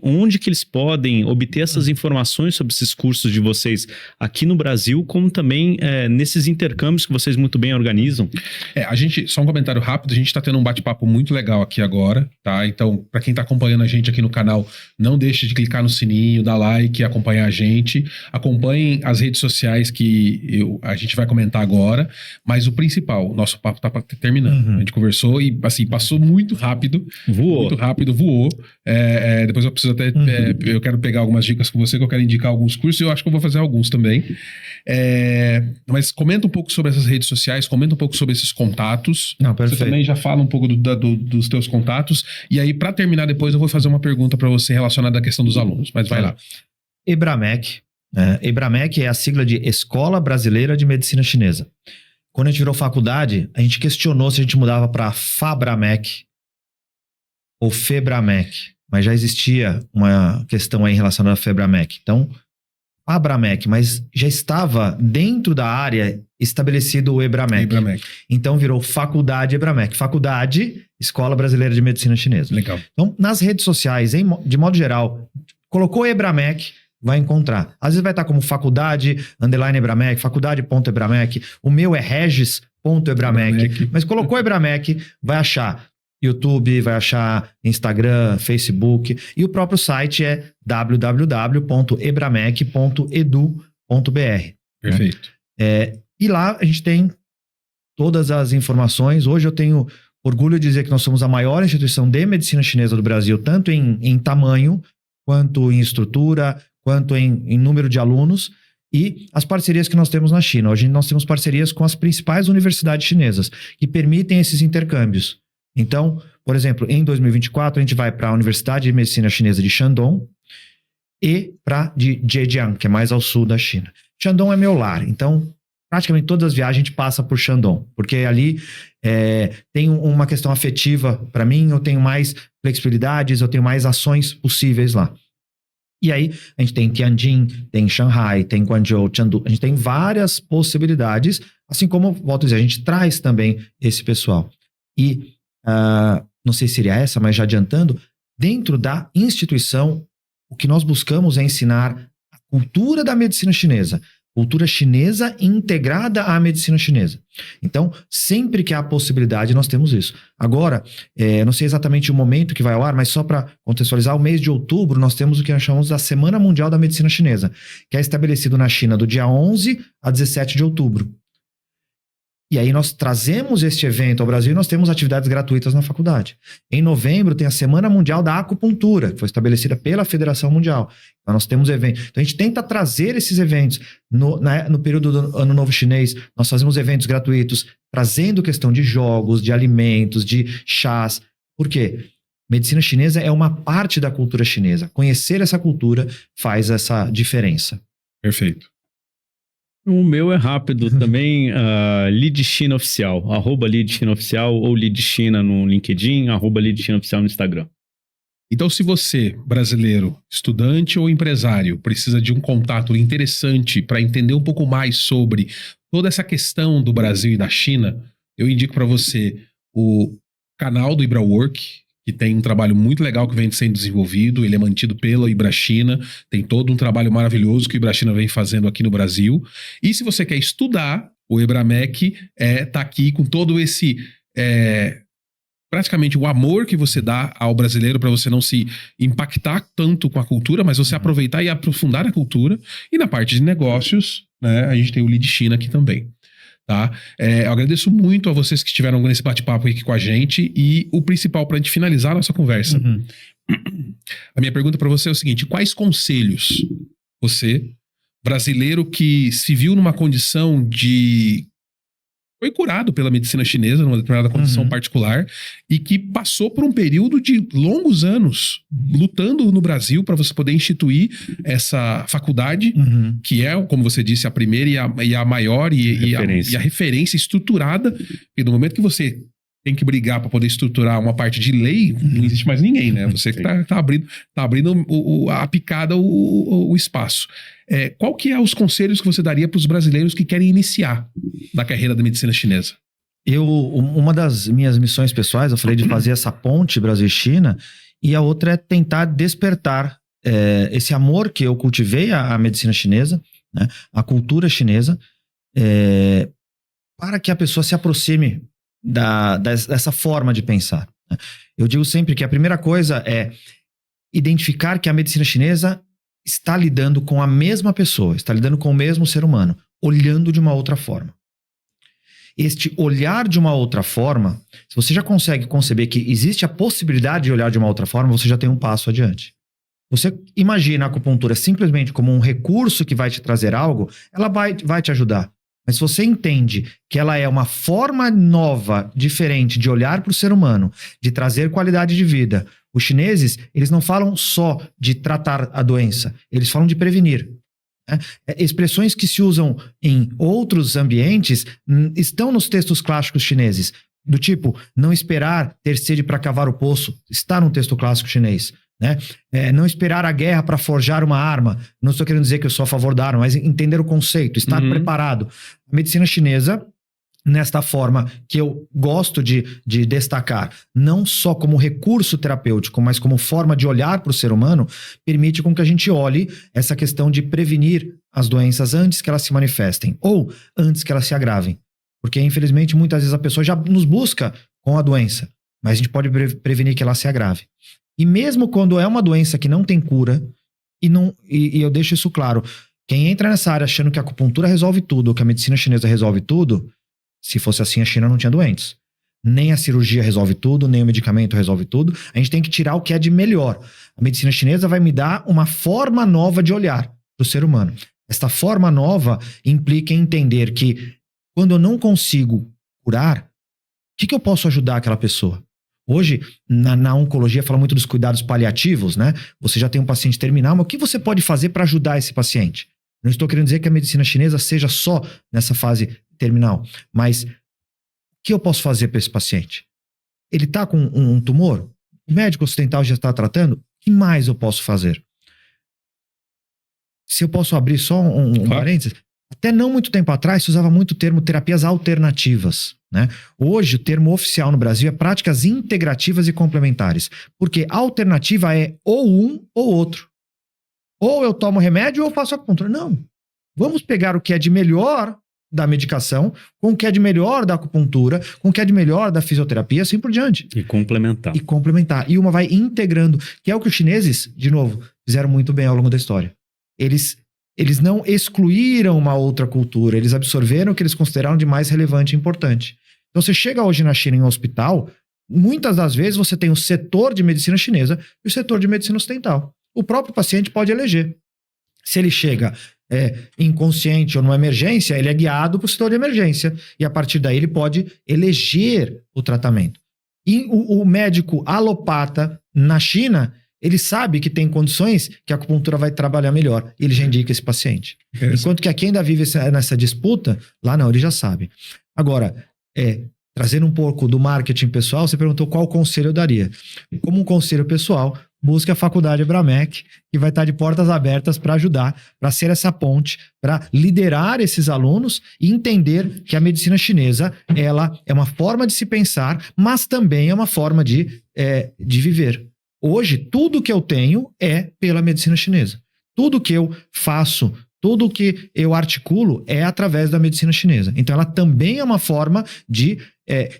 onde que eles podem obter essas informações sobre esses cursos de vocês aqui no Brasil, como também nesses intercâmbios que vocês muito bem organizam. A gente, só um comentário rápido, a gente está tendo um bate-papo muito legal aqui agora, tá? Então, para quem está acompanhando a gente aqui no canal, não deixe de clicar no sininho, dar like, acompanhar a gente. Acompanhem as redes sociais que a gente vai comentar agora, mas o principal, o nosso papo está terminando. A gente conversou e, assim, passou muito rápido. Voou. Depois eu preciso até, eu quero pegar algumas dicas com você, que eu quero indicar alguns cursos. eu acho que eu vou fazer alguns também. Mas comenta um pouco sobre essas redes sociais, comenta um pouco sobre esses contatos. Não, perfeito. Você também já fala um pouco dos teus contatos. E aí, para terminar depois, eu vou fazer uma pergunta para você relacionada à questão dos alunos. Mas vai lá. EBRAMEC. EBRAMEC é a sigla de Escola Brasileira de Medicina Chinesa. Quando a gente virou faculdade, a gente questionou se a gente mudava para FABRAMEC ou FEBRAMEC, mas já existia uma questão aí relacionada a FEBRAMEC. Então, FABRAMEC, mas já estava dentro da área estabelecido o EBRAMEC. Então virou Faculdade EBRAMEC. Faculdade, Escola Brasileira de Medicina Chinesa. Legal. Então, nas redes sociais, de modo geral, colocou EBRAMEC, vai encontrar. Às vezes vai estar como faculdade, _EBRAMEC, faculdade.EBRAMEC. O meu é regis.EBRAMEC. Mas colocou EBRAMEC, vai achar YouTube, vai achar Instagram, Facebook. E o próprio site é www.ebramec.edu.br. Perfeito. E lá a gente tem todas as informações. Hoje eu tenho orgulho de dizer que nós somos a maior instituição de medicina chinesa do Brasil, tanto em tamanho, quanto em estrutura, quanto em número de alunos, e as parcerias que nós temos na China. Hoje nós temos parcerias com as principais universidades chinesas, que permitem esses intercâmbios. Então, por exemplo, em 2024, a gente vai para a Universidade de Medicina Chinesa de Shandong e para de Zhejiang, que é mais ao sul da China. Shandong é meu lar, então praticamente todas as viagens a gente passa por Shandong, porque ali tem uma questão afetiva para mim, eu tenho mais flexibilidades, eu tenho mais ações possíveis lá. E aí, a gente tem Tianjin, tem Shanghai, tem Guangzhou, Chengdu, a gente tem várias possibilidades, assim como, volto a dizer, a gente traz também esse pessoal. E, não sei se seria essa, mas já adiantando, dentro da instituição, o que nós buscamos é ensinar a cultura da medicina chinesa, cultura chinesa integrada à medicina chinesa. Então, sempre que há possibilidade, nós temos isso. Agora, não sei exatamente o momento que vai ao ar, mas só para contextualizar, o mês de outubro, nós temos o que nós chamamos da Semana Mundial da Medicina Chinesa, que é estabelecido na China do dia 11 a 17 de outubro. E aí nós trazemos este evento ao Brasil e nós temos atividades gratuitas na faculdade. Em novembro tem a Semana Mundial da Acupuntura, que foi estabelecida pela Federação Mundial. Então nós temos eventos. Então a gente tenta trazer esses eventos. No período do Ano Novo Chinês, nós fazemos eventos gratuitos, trazendo questão de jogos, de alimentos, de chás. Por quê? Medicina chinesa é uma parte da cultura chinesa. Conhecer essa cultura faz essa diferença. Perfeito. O meu é rápido também, Lead China Oficial, @Lead China Oficial ou Lead China no LinkedIn, @Lead China Oficial no Instagram. Então, se você, brasileiro, estudante ou empresário, precisa de um contato interessante para entender um pouco mais sobre toda essa questão do Brasil e da China, eu indico para você o canal do IbraWork, que tem um trabalho muito legal que vem sendo desenvolvido, ele é mantido pela IbraChina, tem todo um trabalho maravilhoso que o IbraChina vem fazendo aqui no Brasil. E se você quer estudar, o EBRAMEC tá aqui com todo esse... praticamente o amor que você dá ao brasileiro para você não se impactar tanto com a cultura, mas você aproveitar e aprofundar a cultura. E na parte de negócios, né, a gente tem o Lead China aqui também. Tá? Eu agradeço muito a vocês que estiveram nesse bate-papo aqui com a gente, e o principal para a gente finalizar a nossa conversa. A minha pergunta para você é o seguinte: quais conselhos você, brasileiro que se viu numa condição de... foi curado pela medicina chinesa, numa determinada condição particular, e que passou por um período de longos anos lutando no Brasil para você poder instituir essa faculdade, que é, como você disse, a primeira e a maior e a referência estruturada. E no momento que você tem que brigar para poder estruturar uma parte de lei, não existe mais ninguém, né? Você que tá abrindo a picada, o espaço. Qual que é os conselhos que você daria para os brasileiros que querem iniciar na carreira da medicina chinesa? Uma das minhas missões pessoais, eu falei de fazer essa ponte Brasil e China, e a outra é tentar despertar esse amor que eu cultivei à medicina chinesa, né, à cultura chinesa, para que a pessoa se aproxime dessa forma de pensar. Eu digo sempre que a primeira coisa é identificar que a medicina chinesa está lidando com a mesma pessoa, está lidando com o mesmo ser humano, olhando de uma outra forma. Este olhar de uma outra forma, se você já consegue conceber que existe a possibilidade de olhar de uma outra forma, você já tem um passo adiante. você imagina a acupuntura simplesmente como um recurso que vai te trazer algo, ela vai te ajudar. Mas se você entende que ela é uma forma nova, diferente de olhar para o ser humano, de trazer qualidade de vida. Os chineses, eles não falam só de tratar a doença, eles falam de prevenir. Expressões que se usam em outros ambientes estão nos textos clássicos chineses. Do tipo, não esperar ter sede para cavar o poço, está num texto clássico chinês. Né? Não esperar a guerra para forjar uma arma. Não estou querendo dizer que eu sou a favor da arma, mas entender o conceito, estar preparado. A medicina chinesa, nesta forma que eu gosto de destacar, não só como recurso terapêutico, mas como forma de olhar para o ser humano, permite com que a gente olhe essa questão de prevenir as doenças antes que elas se manifestem ou antes que elas se agravem. Porque, infelizmente, muitas vezes a pessoa já nos busca com a doença, mas a gente pode prevenir que ela se agrave. E mesmo quando é uma doença que não tem cura, e eu deixo isso claro, quem entra nessa área achando que a acupuntura resolve tudo, ou que a medicina chinesa resolve tudo, se fosse assim a China não tinha doentes. Nem a cirurgia resolve tudo, nem o medicamento resolve tudo. A gente tem que tirar o que é de melhor. A medicina chinesa vai me dar uma forma nova de olhar para o ser humano. Esta forma nova implica em entender que quando eu não consigo curar, o que eu posso ajudar aquela pessoa? Hoje, na oncologia, fala muito dos cuidados paliativos, né? Você já tem um paciente terminal, mas o que você pode fazer para ajudar esse paciente? Não estou querendo dizer que a medicina chinesa seja só nessa fase terminal, mas o que eu posso fazer para esse paciente? Ele está com um tumor? O médico ocidental já está tratando? O que mais eu posso fazer? Se eu posso abrir só um parênteses, até não muito tempo atrás se usava muito o termo terapias alternativas. Né? Hoje o termo oficial no Brasil é práticas integrativas e complementares, porque a alternativa é ou um ou outro. Ou eu tomo remédio ou eu faço acupuntura. Não. Vamos pegar o que é de melhor da medicação, com o que é de melhor da acupuntura, com o que é de melhor da fisioterapia, assim por diante. E complementar. E complementar. E uma vai integrando, que é o que os chineses, de novo, fizeram muito bem ao longo da história. Eles não excluíram uma outra cultura, eles absorveram o que eles consideraram de mais relevante e importante. Então você chega hoje na China em um hospital, muitas das vezes você tem o setor de medicina chinesa e o setor de medicina ocidental. O próprio paciente pode eleger. Se ele chega inconsciente ou numa emergência, ele é guiado para o setor de emergência e a partir daí ele pode eleger o tratamento. E o médico alopata na China, ele sabe que tem condições que a acupuntura vai trabalhar melhor. E ele já indica esse paciente. Enquanto que aqui ainda vive nessa disputa, lá não, ele já sabe. Agora, trazendo um pouco do marketing pessoal, você perguntou qual conselho eu daria. Como um conselho pessoal, busque a Faculdade Bramec, que vai estar de portas abertas para ajudar, para ser essa ponte, para liderar esses alunos e entender que a medicina chinesa, ela é uma forma de se pensar, mas também é uma forma de viver. Hoje, tudo que eu tenho é pela medicina chinesa. Tudo que eu faço, tudo que eu articulo é através da medicina chinesa. Então, ela também é uma forma de...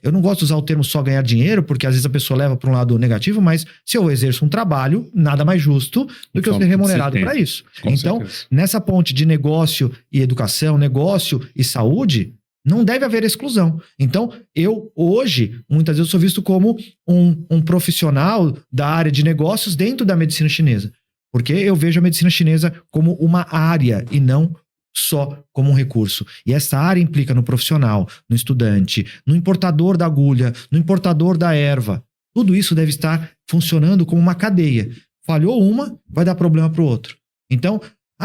eu não gosto de usar o termo só ganhar dinheiro, porque às vezes a pessoa leva para um lado negativo, mas se eu exerço um trabalho, nada mais justo do que eu ser remunerado para isso. Então, nessa ponte de negócio e educação, negócio e saúde, não deve haver exclusão. Então, eu hoje, muitas vezes, sou visto como um profissional da área de negócios dentro da medicina chinesa. Porque eu vejo a medicina chinesa como uma área e não só como um recurso. E essa área implica no profissional, no estudante, no importador da agulha, no importador da erva. Tudo isso deve estar funcionando como uma cadeia. Falhou uma, vai dar problema para o outro. Então,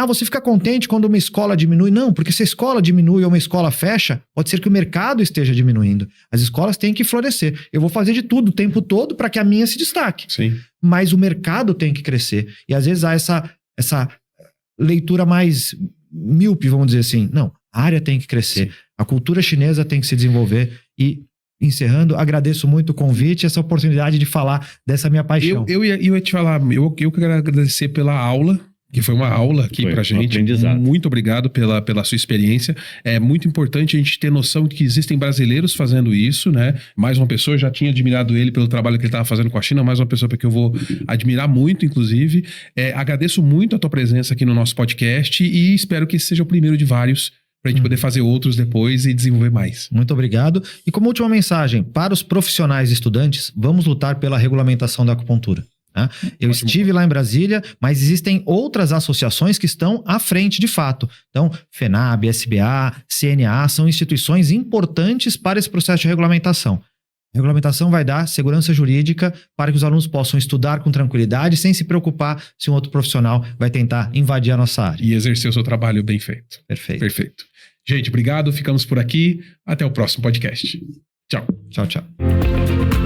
você fica contente quando uma escola diminui? Não, porque se a escola diminui ou uma escola fecha, pode ser que o mercado esteja diminuindo. As escolas têm que florescer. Eu vou fazer de tudo o tempo todo para que a minha se destaque. Sim. Mas o mercado tem que crescer. E às vezes há essa leitura mais míope, vamos dizer assim. Não, a área tem que crescer. Sim. A cultura chinesa tem que se desenvolver. E, encerrando, agradeço muito o convite e essa oportunidade de falar dessa minha paixão. Eu ia te falar, eu quero agradecer pela aula, que foi uma aula aqui pra gente. Muito obrigado pela sua experiência. É muito importante a gente ter noção de que existem brasileiros fazendo isso, né? Mais uma pessoa, eu já tinha admirado ele pelo trabalho que ele estava fazendo com a China, mais uma pessoa que eu vou admirar muito, inclusive. Agradeço muito a tua presença aqui no nosso podcast e espero que esse seja o primeiro de vários para a gente poder fazer outros depois e desenvolver mais. Muito obrigado. E como última mensagem, para os profissionais e estudantes, vamos lutar pela regulamentação da acupuntura. né? Eu estive lá em Brasília, mas existem outras associações que estão à frente de fato. Então, FENAB, SBA, CNA são instituições importantes para esse processo de regulamentação. A regulamentação vai dar segurança jurídica para que os alunos possam estudar com tranquilidade, sem se preocupar se um outro profissional vai tentar invadir a nossa área. E exercer o seu trabalho bem feito. Perfeito. Perfeito. Gente, obrigado. Ficamos por aqui. Até o próximo podcast. Tchau. Tchau, tchau.